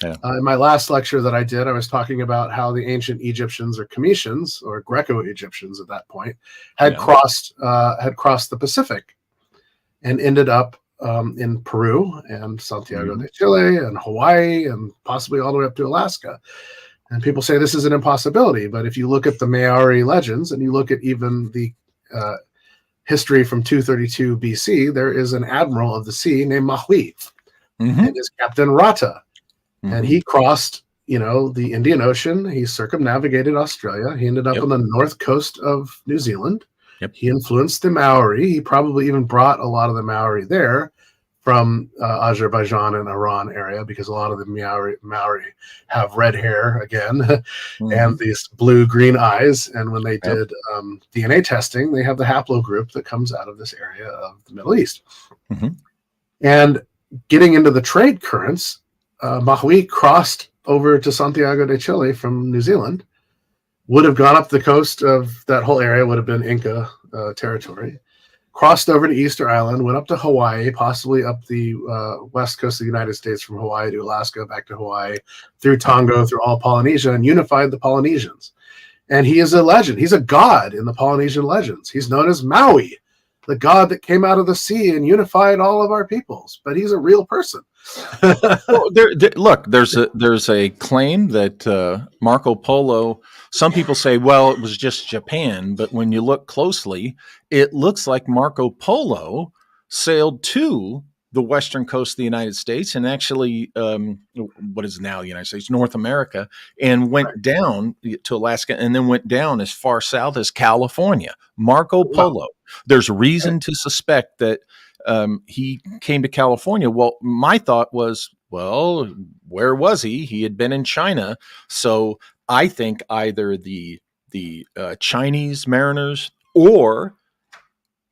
Yeah. In my last lecture that I did, I was talking about how the ancient Egyptians or Cometians or Greco-Egyptians at that point had crossed the Pacific and ended up in Peru and Santiago de Chile and Hawaii and possibly all the way up to Alaska. And people say this is an impossibility, but if you look at the Maori legends and you look at even the history from 232 BC, there is an admiral of the sea named Maui, and his captain Rata. And he crossed, the Indian Ocean. He circumnavigated Australia. He ended up on the north coast of New Zealand. He influenced the Maori. He probably even brought a lot of the Maori there from Azerbaijan and Iran area, because a lot of the Maori have red hair again and these blue-green eyes. And when they did DNA testing, they have the haplogroup that comes out of this area of the Middle East. And getting into the trade currents, Maui crossed over to Santiago de Chile from New Zealand, would have gone up the coast of that whole area, would have been Inca territory, crossed over to Easter Island, went up to Hawaii, possibly up the west coast of the United States from Hawaii to Alaska, back to Hawaii, through Tonga, through all Polynesia, and unified the Polynesians. And he is a legend. He's a god in the Polynesian legends. He's known as Maui, the god that came out of the sea and unified all of our peoples. But he's a real person. Well, look, there's a claim that Marco Polo. Some people say, well, it was just Japan, but when you look closely, it looks like Marco Polo sailed to the western coast of the United States and actually, what is now the United States, North America, and went down to Alaska and then went down as far south as California. Marco Polo. There's reason to suspect that he came to California. Well, my thought was, well, where was he? He had been in China. So I think either the Chinese mariners or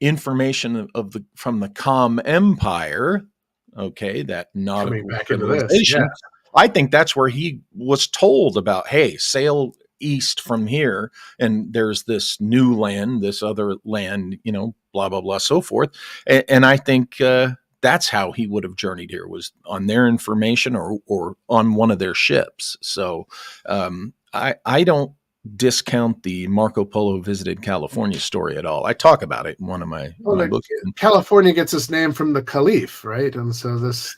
information from the Com Empire, that nautical civilization. I think that's where he was told about, hey, sail east from here, and there's this new land, this other land, blah, blah, blah, so forth. And I think that's how he would have journeyed here, was on their information or on one of their ships. So I don't discount the Marco Polo visited California story at all. I talk about it in one of my books. California gets its name from the Caliph, right? And so this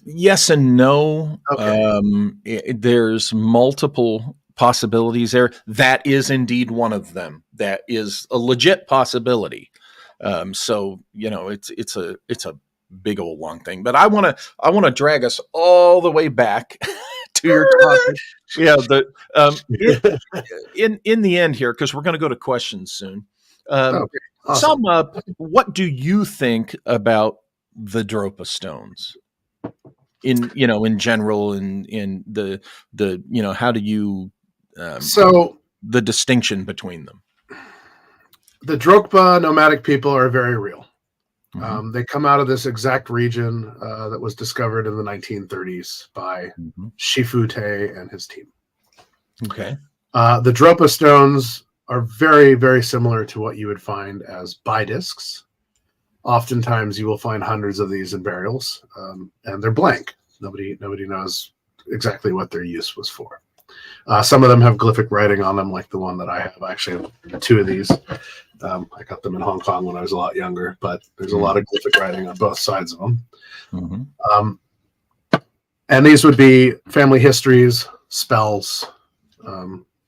yes and no. Okay. There's multiple possibilities there. That is indeed one of them. That is a legit possibility. So it's a big old long thing. But I want to drag us all the way back to your topic. Yeah. In the end here, because we're going to go to questions soon. Awesome. Sum up. What do you think about the Dropa stones? In general, in the how do you the distinction between them? The Dropa nomadic people are very real. They come out of this exact region that was discovered in the 1930s by Shifute and his team. Okay. The Dropa stones are very, very similar to what you would find as bidiscs. Oftentimes you will find hundreds of these in burials, and they're blank. Nobody knows exactly what their use was for. Some of them have glyphic writing on them, like the one that I have. I actually have 2 of these. I got them in Hong Kong when I was a lot younger, but there's a lot of glyphic writing on both sides of them. And these would be family histories, spells,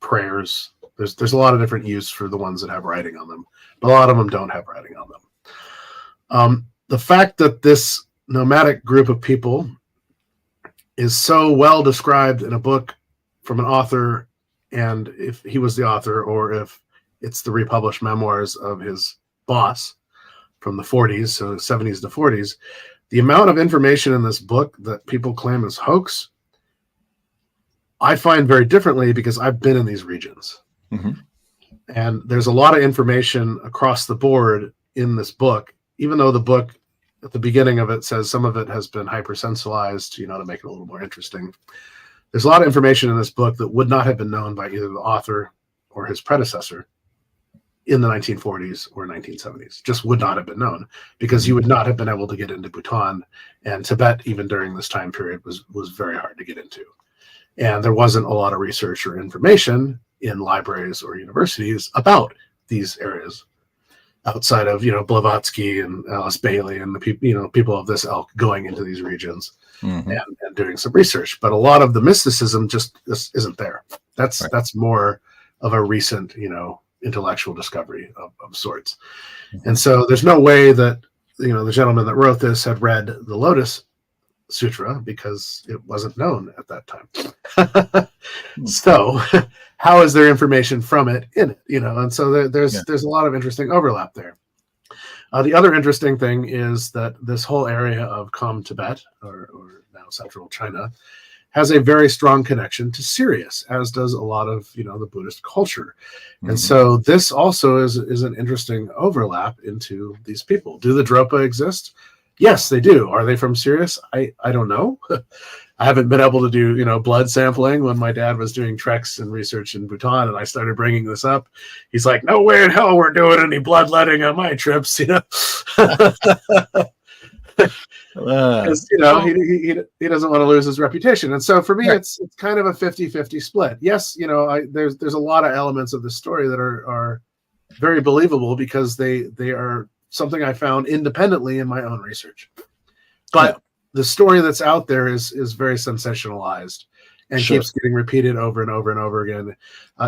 prayers, There's a lot of different use for the ones that have writing on them, but a lot of them don't have writing on them. The fact that this nomadic group of people is so well described in a book from an author, and if he was the author or if it's the republished memoirs of his boss from the 40s, so 70s to 40s, the amount of information in this book that people claim is hoax, I find very differently because I've been in these regions. Mm-hmm. And there's a lot of information across the board in this book, even though the book at the beginning of it says some of it has been hypersensualized, to make it a little more interesting. There's a lot of information in this book that would not have been known by either the author or his predecessor in the 1940s or 1970s. Just would not have been known, because you would not have been able to get into Bhutan, and Tibet even during this time period was very hard to get into. And there wasn't a lot of research or information in libraries or universities about these areas outside of, Blavatsky and Alice Bailey and the people, people of this ilk going into these regions and doing some research. But a lot of the mysticism just isn't there. That's more of a recent, intellectual discovery of sorts. And so there's no way that, the gentleman that wrote this had read the Lotus Sutra, because it wasn't known at that time. So how is there information from it in it? And so there's a lot of interesting overlap there. The other interesting thing is that this whole area of Com Tibet, or now central China, has a very strong connection to Sirius, as does a lot of the Buddhist culture. And so this also is an interesting overlap into these people. Do the Dropa exist? Yes, they do. Are they from Sirius? I don't know. I haven't been able to do, blood sampling. When my dad was doing treks and research in Bhutan and I started bringing this up, he's like, no way in hell we're doing any bloodletting on my trips, Because, he doesn't want to lose his reputation. And so for me, it's kind of a 50-50 split. Yes, there's a lot of elements of the story that are very believable, because they are something I found independently in my own research. But the story that's out there is very sensationalized and keeps getting repeated over and over and over again.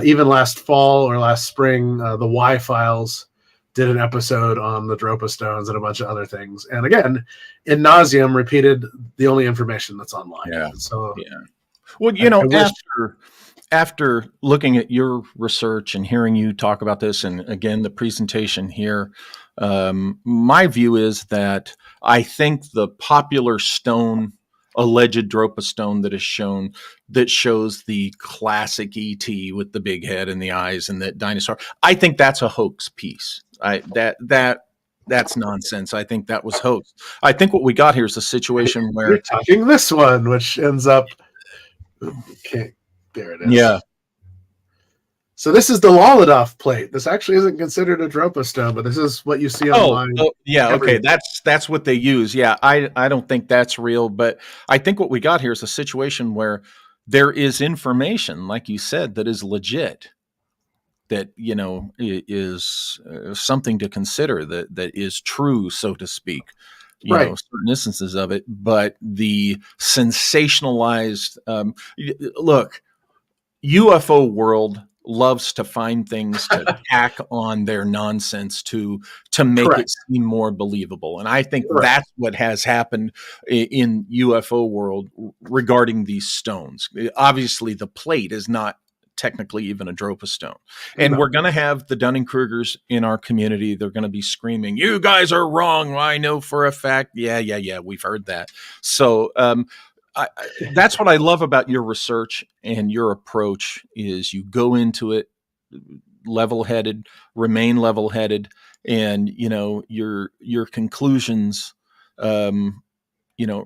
Even last fall or last spring, the Y Files did an episode on the Dropa stones and a bunch of other things. And again, in nauseam, repeated the only information that's online. Yeah. So, well, after looking at your research and hearing you talk about this, and again, the presentation here, my view is that I think the popular stone, alleged Dropa stone that is shown, that shows the classic ET with the big head and the eyes and the dinosaur, I think that's a hoax piece. That's nonsense. I think that was hoax. I think what we got here is a situation where you're talking this one, which ends up, okay, there it is. Yeah. So this is the Lolodov plate. This actually isn't considered a Dropa stone, but this is what you see online. Oh, yeah, okay. That's what they use. Yeah, I don't think that's real, but I think what we got here is a situation where there is information, like you said, that is legit, that is something to consider, that is true, so to speak. Certain instances of it, but the sensationalized look, UFO world loves to find things to tack on their nonsense to make it seem more believable. And I think that's what has happened in UFO world regarding these stones. Obviously, the plate is not technically even a Dropa stone. And we're going to have the Dunning-Krugers in our community. They're going to be screaming, you guys are wrong. I know for a fact. Yeah. We've heard that. So, that's what I love about your research and your approach is you go into it level-headed, remain level-headed, and your conclusions are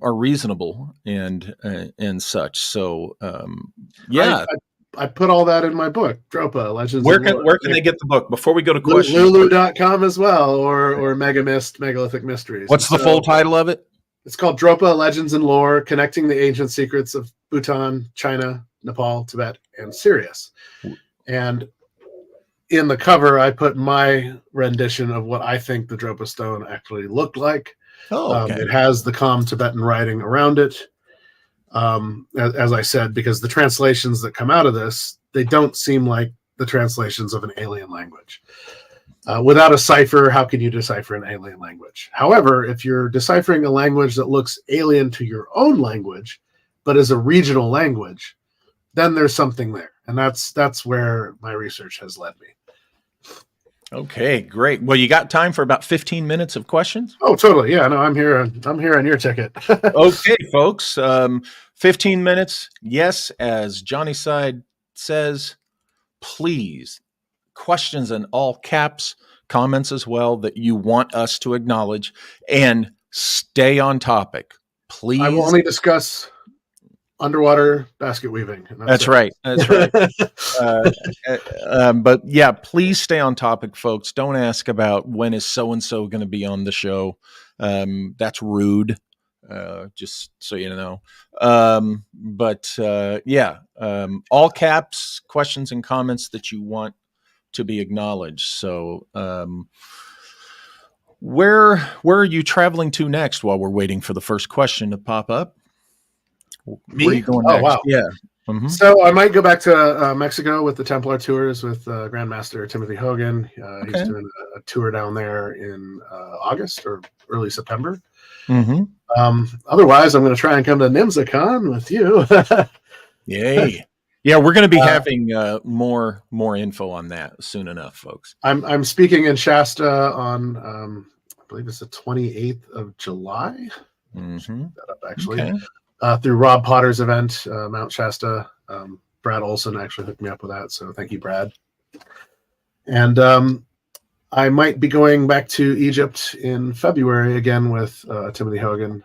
reasonable and such. So I put all that in my book, Dropa Legends. Where can they get the book before we go to questions? Lulu.com as well, or Megalithic Mysteries. What's the full title of it? It's called Dropa Legends and Lore, Connecting the Ancient Secrets of Bhutan, China, Nepal, Tibet, and Sirius. And in the cover, I put my rendition of what I think the Dropa stone actually looked like. It has the Com Tibetan writing around it. As I said, because the translations that come out of this, they don't seem like the translations of an alien language. Without a cipher, how can you decipher an alien language? However, if you're deciphering a language that looks alien to your own language, but is a regional language, then there's something there. And that's where my research has led me. Okay, great. Well, you got time for about 15 minutes of questions? Oh, totally. Yeah, no, I'm here on your ticket. Okay, folks. 15 minutes. Yes, as Johnny Side says, please, questions in all caps, comments as well that you want us to acknowledge, and stay on topic. Please. I will only discuss underwater basket weaving. That's right. That's right. But yeah, please stay on topic, folks. Don't ask about when is so-and-so going to be on the show. That's rude. Just so you know. All caps, questions and comments that you want to be acknowledged. So, where are you traveling to next while we're waiting for the first question to pop up? Me? Where are you going next? Wow. Yeah. Mm-hmm. So I might go back to Mexico with the Templar tours with Grandmaster Timothy Hogan. Okay. He's doing a tour down there in August or early September. Mm-hmm. Otherwise, I'm going to try and come to NIMSACon with you. Yay. Yeah, we're going to be having more info on that soon enough, folks. I'm speaking in Shasta on, I believe it's the 28th of July. Mm-hmm. That up actually. Okay. Through Rob Potter's event, Mount Shasta. Brad Olson actually hooked me up with that, so thank you, Brad. And I might be going back to Egypt in February again with Timothy Hogan.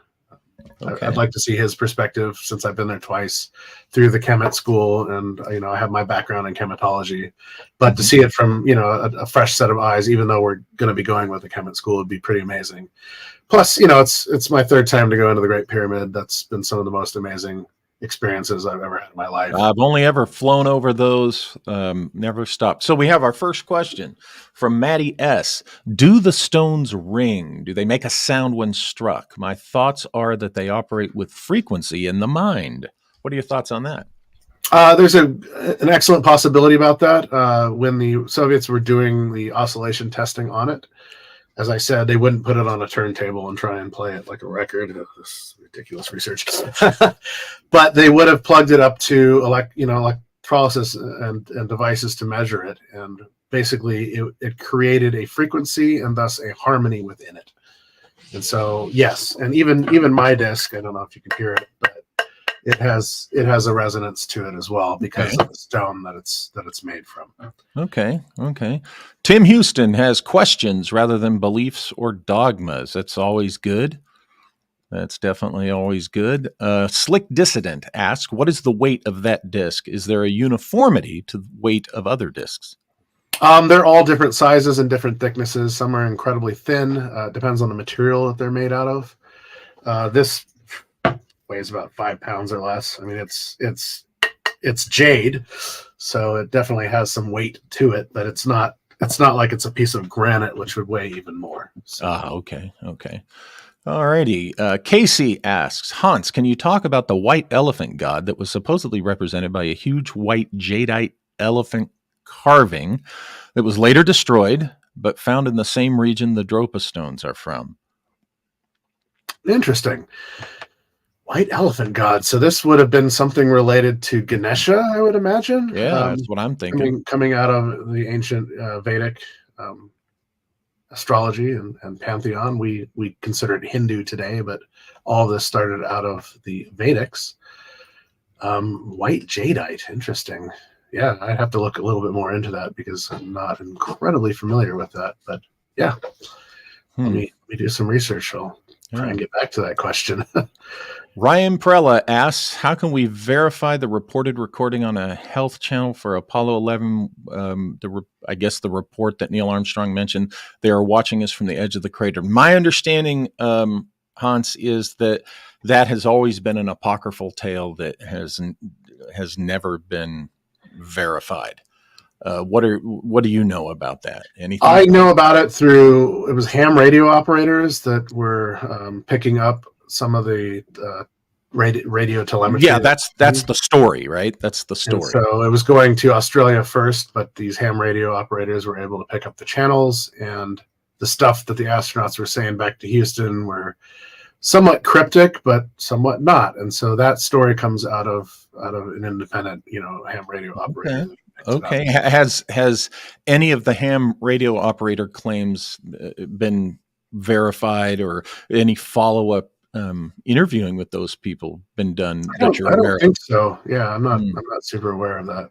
Okay. I'd like to see his perspective since I've been there twice through the Chemet school, and I have my background in chematology, but to see it from a fresh set of eyes, even though we're going to be going with the Chemet school, would be pretty amazing. Plus, it's my third time to go into the Great Pyramid. That's been some of the most amazing experiences I've ever had in my life. I've only ever flown over those, never stopped. So we have our first question from Maddie S. Do the stones ring? Do they make a sound when struck? My thoughts are that they operate with frequency in the mind. What are your thoughts on that? There's an excellent possibility about that. When the Soviets were doing the oscillation testing on it, as I said, they wouldn't put it on a turntable and try and play it like a record. This ridiculous research. But they would have plugged it up to electrolysis and devices to measure it. And basically, it created a frequency and thus a harmony within it. And so, yes, and even my disc, I don't know if you can hear it, but it has a resonance to it as well because of the stone that it's made from. Okay. Tim Houston has questions rather than beliefs or dogmas. That's always good. That's definitely always good. Slick Dissident asks, what is the weight of that disc? Is there a uniformity to the weight of other discs? They're all different sizes and different thicknesses. Some are incredibly thin. Depends on the material that they're made out of. This weighs about 5 pounds or less. I mean, it's jade, so it definitely has some weight to it, but it's not like it's a piece of granite, which would weigh even more. So. Okay. All righty. Casey asks, Hans, can you talk about the white elephant god that was supposedly represented by a huge white jadeite elephant carving that was later destroyed, but found in the same region the Dropa stones are from? Interesting. White elephant god. So this would have been something related to Ganesha, I would imagine. Yeah, that's what I'm thinking. Coming out of the ancient Vedic astrology and pantheon, we consider it Hindu today, but all this started out of the Vedics. White jadeite, interesting. Yeah, I'd have to look a little bit more into that because I'm not incredibly familiar with that. But yeah, let me do some research. I'll try and get back to that question. Ryan Prella asks, how can we verify the reported recording on a health channel for Apollo 11? I guess the report that Neil Armstrong mentioned, they are watching us from the edge of the crater. My understanding, Hans, is that has always been an apocryphal tale that has never been verified. What do you know about that? Anything? I know about it through, it was ham radio operators that were picking up some of the radio telemetry. Yeah, that's the story, right? That's the story. And so it was going to Australia first, but these ham radio operators were able to pick up the channels, and the stuff that the astronauts were saying back to Houston were somewhat cryptic, but somewhat not. And so that story comes out of an independent, ham radio operator. Okay. Has any of the ham radio operator claims been verified, or any follow-up interviewing with those people been done? I don't think so. Yeah, I'm not super aware of that.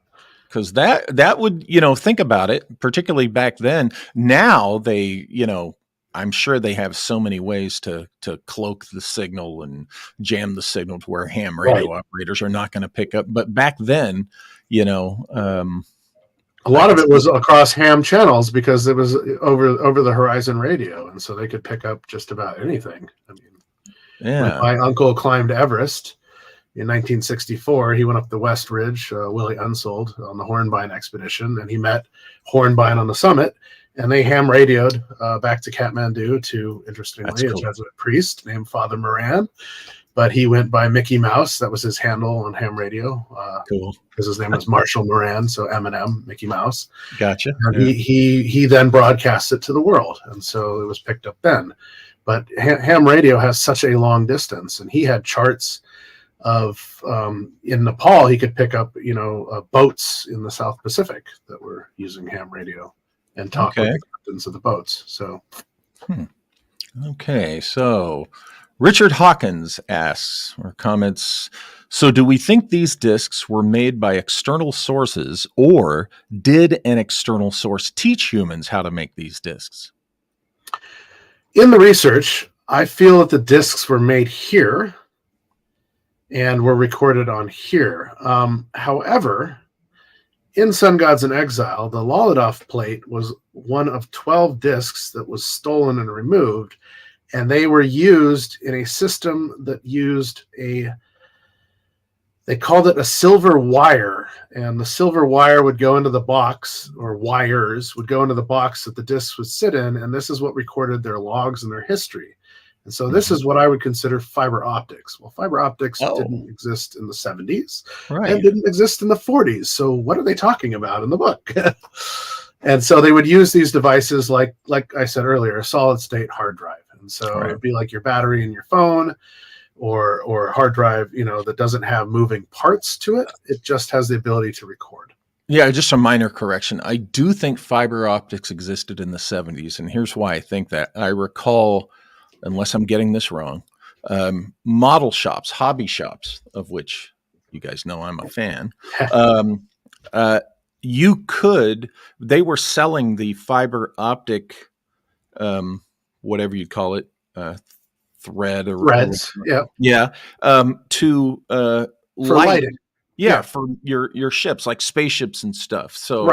Because that would, think about it, particularly back then. Now they, I'm sure they have so many ways to cloak the signal and jam the signal to where ham radio operators are not going to pick up. But back then, a lot of it was across ham channels because it was over the horizon radio, and so they could pick up just about anything. I mean, when my uncle climbed Everest in 1964, he went up the West Ridge, Willie Unsold, on the Hornbein expedition, and he met Hornbein on the summit. And they ham radioed back to Kathmandu to, interestingly, a Jesuit priest named Father Moran. But he went by Mickey Mouse. That was his handle on ham radio. Cool. Because his name was Marshall Moran, so M&M, Mickey Mouse. Gotcha. And he then broadcast it to the world. And so it was picked up then. But ham radio has such a long distance. And he had charts of, in Nepal, he could pick up, boats in the South Pacific that were using ham radio and talk with the captains of the boats. So, Okay, so Richard Hawkins asks or comments, so do we think these discs were made by external sources, or did an external source teach humans how to make these discs? In the research, I feel that the discs were made here and were recorded on here. However, in Sun Gods in Exile, the Lolodov plate was one of 12 discs that was stolen and removed, and they were used in a system that used they called it a silver wire, and the silver wire would go into the box, or wires would go into the box that the discs would sit in, and this is what recorded their logs and their history. And so this is what I would consider fiber optics. Well, fiber optics didn't exist in the 70s and didn't exist in the 40s. So what are they talking about in the book? And so they would use these devices like I said earlier, a solid state hard drive. And so it'd be like your battery in your phone or a hard drive, that doesn't have moving parts to it. It just has the ability to record. Yeah, just a minor correction. I do think fiber optics existed in the 70s. And here's why I think that. I recall, unless I'm getting this wrong, model shops, hobby shops, of which you guys know I'm a fan. They were selling the fiber optic, whatever you call it, thread or threads. To for lighting. Yeah, for your ships, like spaceships and stuff. So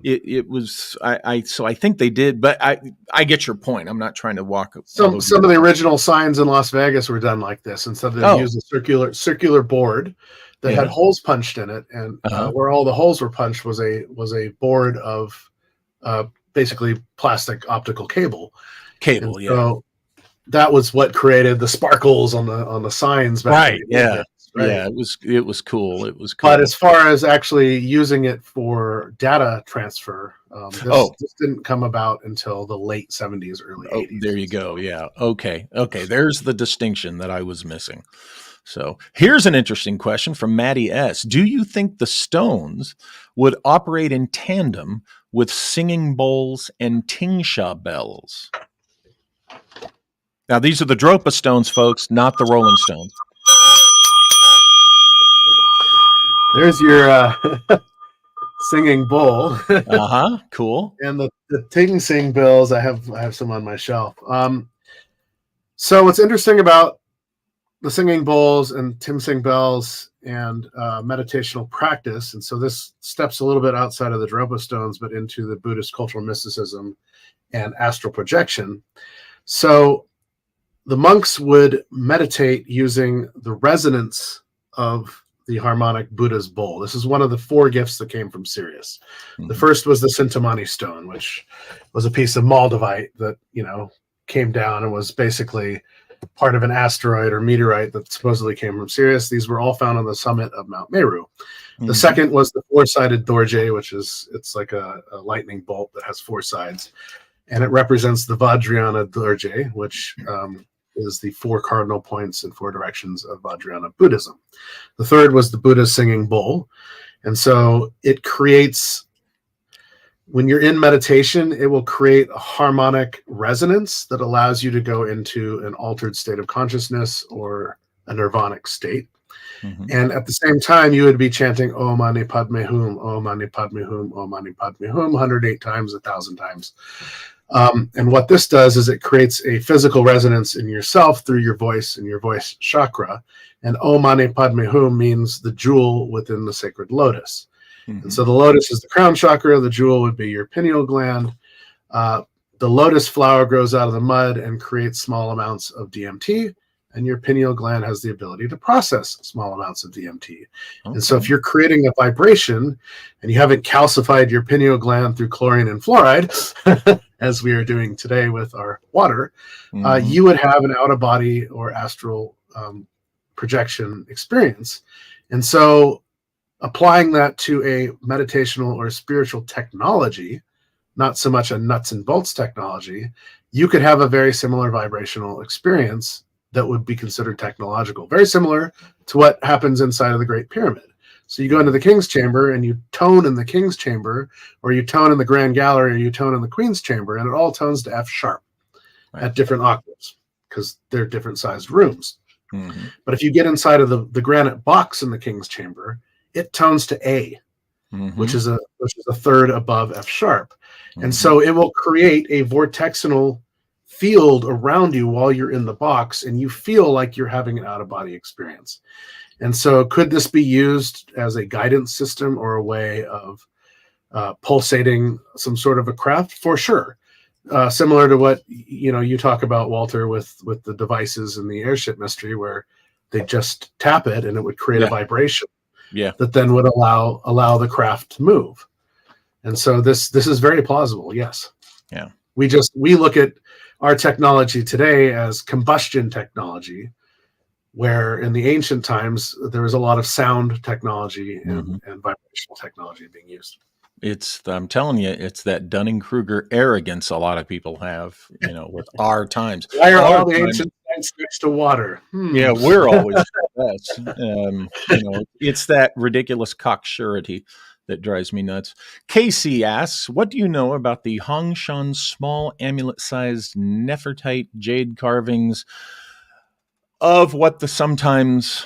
it was so I think they did, but I get your point. I'm not trying to walk. Some of the original signs in Las Vegas were done like this. Instead they used a circular board that had holes punched in it, and where all the holes were punched was a board of basically plastic optical cable. So that was what created the sparkles on the signs. Right. It was cool. But as far as actually using it for data transfer, this didn't come about until the late 70s, early 80s. There you go. Yeah. Okay. There's the distinction that I was missing. So here's an interesting question from Maddie S. Do you think the Stones would operate in tandem with singing bowls and tingsha bells? Now, these are the Dropa Stones, folks, not the Rolling Stones. There's your singing bowl. Cool. And the ting sing bells, I have some on my shelf. So what's interesting about the singing bowls and tim sing bells and meditational practice, and so this steps a little bit outside of the Dropa Stones, but into the Buddhist cultural mysticism and astral projection. So the monks would meditate using the resonance of the harmonic Buddha's bowl. This is one of the 4 gifts that came from Sirius. The first was the Sintamani stone, which was a piece of Moldavite that, came down and was basically part of an asteroid or meteorite that supposedly came from Sirius. These were all found on the summit of Mount Meru. The second was the four-sided Dorje, which is it's like a lightning bolt that has four sides, and it represents the Vajrayana Dorje, which is the four cardinal points in four directions of Vajrayana Buddhism. The third was the Buddha singing bowl, and so it creates. When you're in meditation, it will create a harmonic resonance that allows you to go into an altered state of consciousness or a nirvanic state. And at the same time, you would be chanting Om Mani Padme Hum, Om Mani Padme Hum, Om Mani Padme Hum 108 times, 1,000 times. And what this does is it creates a physical resonance in yourself through your voice and your voice chakra. And Om Mani Padme Hum means the jewel within the sacred lotus. And so the lotus is the crown chakra. The jewel would be your pineal gland. The lotus flower grows out of the mud and creates small amounts of DMT. And your pineal gland has the ability to process small amounts of DMT. And so if you're creating a vibration and you haven't calcified your pineal gland through chlorine and fluoride, as we are doing today with our water, you would have an out-of-body or astral projection experience. And so applying that to a meditational or spiritual technology, not so much a nuts and bolts technology, you could have a very similar vibrational experience that would be considered technological, very similar to what happens inside of the Great Pyramid. So you go into the King's Chamber and you tone in the King's Chamber, or you tone in the Grand Gallery, or you tone in the Queen's Chamber, and it all tones to F sharp at different octaves because they're different sized rooms. But if you get inside of the granite box in the King's Chamber, it tones to A, which is a third above F sharp. And so it will create a vortexinal field around you while you're in the box, and you feel like you're having an out-of-body experience. And so could this be used as a guidance system or a way of pulsating some sort of a craft? For sure. Similar to what you talk about, Walter, with the devices in the airship mystery, where they just tap it and it would create a vibration that then would allow the craft to move. And so this is very plausible. Yes. Yeah. We look at our technology today as combustion technology, where in the ancient times there was a lot of sound technology and vibrational technology being used. I'm telling you, it's that Dunning-Kruger arrogance a lot of people have, with our times. Why are all the ancient times next to water? Yeah, we're always the best. It's that ridiculous cocksurety that drives me nuts. Casey asks, what do you know about the Hongshan small amulet-sized Nefertite jade carvings of what they sometimes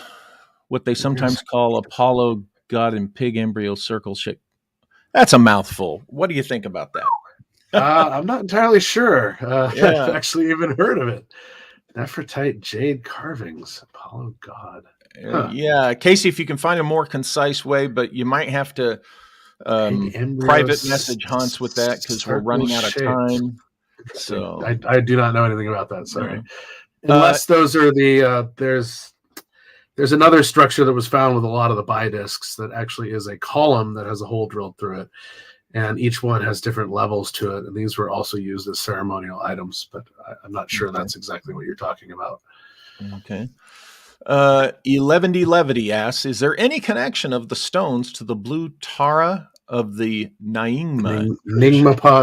call Apollo God and Pig embryo circle shape? That's a mouthful. What do you think about that? I'm not entirely sure. I've actually even heard of it. Nefertite jade carvings, Apollo God. Yeah, Casey, if you can find a more concise way, but you might have to private message Hans with that because we're running out of time. So I do not know anything about that. Sorry. Unless those are the there's another structure that was found with a lot of the bi-discs that actually is a column that has a hole drilled through it, and each one has different levels to it, and these were also used as ceremonial items, but I'm not sure that's exactly what you're talking about. Okay. Levity asks, is there any connection of the stones to the blue Tara of the Nyingma?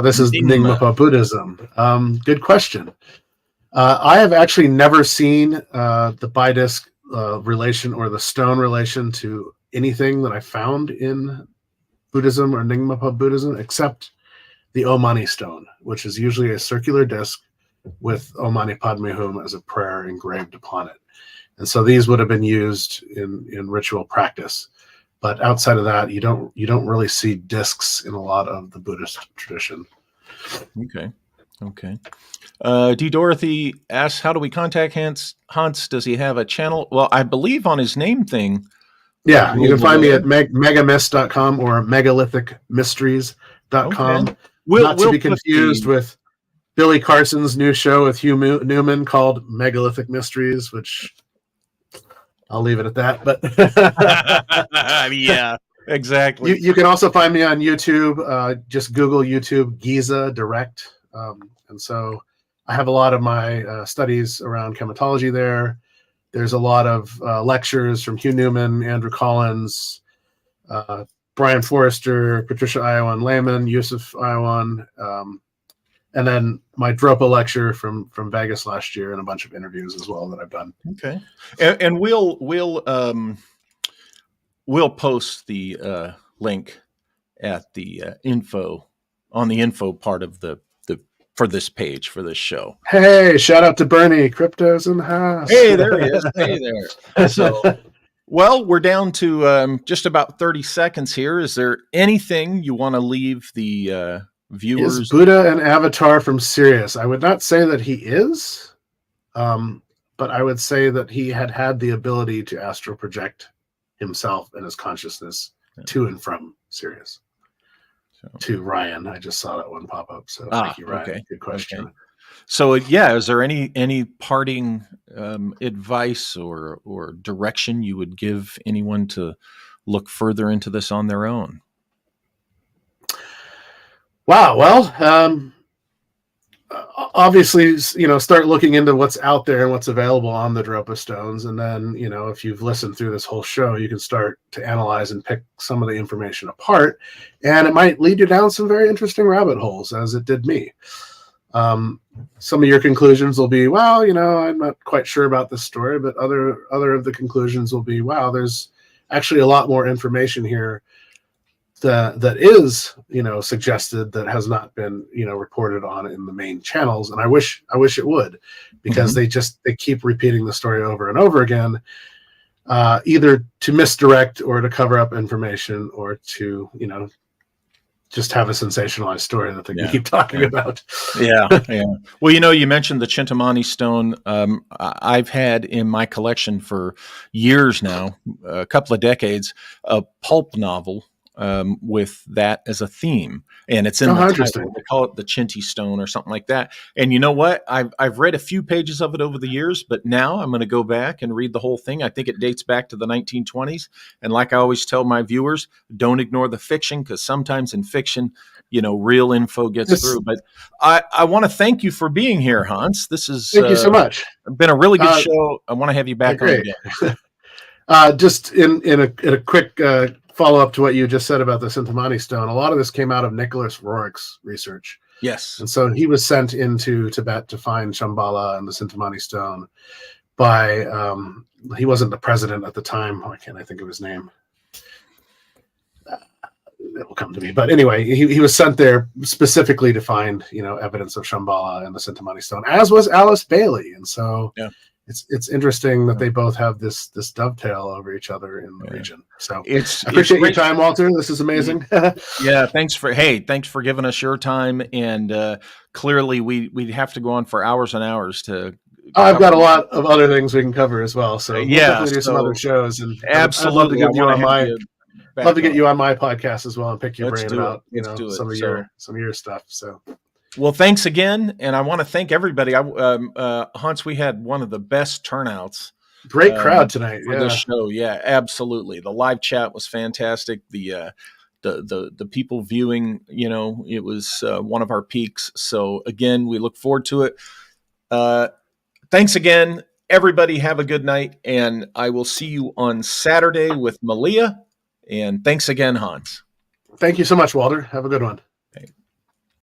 This is Nyingma Buddhism. Good question. I have actually never seen the bi-disc relation or the stone relation to anything that I found in Buddhism or Nyingma Buddhism, except the Om Mani stone, which is usually a circular disc with Om Mani Padme Hum as a prayer engraved upon it. And so these would have been used in ritual practice. But outside of that, you don't really see discs in a lot of the Buddhist tradition. Okay. D. Dorothy asks, how do we contact Hans? Does he have a channel? Well, I believe on his name thing. Yeah, you can find me at megamist.com or megalithic.mysteries.com. Okay. Not to be confused with Billy Carson's new show with Hugh Newman called Megalithic Mysteries, which I'll leave it at that. But yeah, exactly. You can also find me on YouTube. Just Google YouTube Giza Direct. And so I have a lot of my studies around chematology there. There's a lot of lectures from Hugh Newman, Andrew Collins, Brian Forrester, Patricia Iowan Lehman, Yusuf Iowan, and then my Dropa lecture from Vegas last year, and a bunch of interviews as well that I've done. Okay, and we'll post the link at the info on the info part of the for this page for this show. Hey, shout out to Bernie, crypto's in the house. Hey, there he is. Hey there. So, well, we're down to just about 30 seconds here. Is there anything you want to leave the viewers? Is Buddha an avatar from Sirius? I would not say that he is, but I would say that he had the ability to astral project himself and his consciousness to and from Sirius. To Ryan, I just saw that one pop up. So thank you, Ryan. Okay. Good question. Okay. So yeah, is there any parting advice or direction you would give anyone to look further into this on their own? Wow. Well, obviously, start looking into what's out there and what's available on the Dropa stones. And then, if you've listened through this whole show, you can start to analyze and pick some of the information apart. And it might lead you down some very interesting rabbit holes, as it did me. Some of your conclusions will be, well, I'm not quite sure about this story, but other of the conclusions will be, wow, there's actually a lot more information here that is, suggested that has not been, reported on in the main channels. And I wish it would, because they keep repeating the story over and over again, either to misdirect or to cover up information, or to, just have a sensationalized story that they keep talking about. Yeah. Well, you mentioned the Chintamani stone. I've had in my collection for years now, a couple of decades, a pulp novel with that as a theme, and it's in the title. They call it the Chinti Stone or something like that. And you know what? I've read a few pages of it over the years, but now I'm going to go back and read the whole thing. I think it dates back to the 1920s. And like I always tell my viewers, don't ignore the fiction, because sometimes in fiction, real info gets through. But I want to thank you for being here, Hans. This is thank you so much. Been a really good show. I want to have you back on again. Just in a quick follow up to what you just said about the Chintamani stone, a lot of this came out of Nicholas Roerich's research. Yes. And so he was sent into Tibet to find Shambhala and the Chintamani stone by, he wasn't the president at the time. Why can't I think of his name? It will come to me. But anyway, he was sent there specifically to find, evidence of Shambhala and the Chintamani stone, as was Alice Bailey. And so it's interesting that they both have this dovetail over each other in the region. So I appreciate your time, Walter. This is amazing. Thanks for giving us your time. And clearly we'd have to go on for hours and hours to. I've got a lot of other things we can cover as well. So we'll definitely do some other shows. And absolutely, I'd love to get you on my podcast as well and pick your brain about some of your stuff. So. Well, thanks again, and I want to thank everybody. Hans, we had one of the best turnouts. Great crowd tonight for this show. Yeah, absolutely. The live chat was fantastic. The people viewing, it was one of our peaks. So again, we look forward to it. Thanks again, everybody. Have a good night, and I will see you on Saturday with Malia. And thanks again, Hans. Thank you so much, Walter. Have a good one.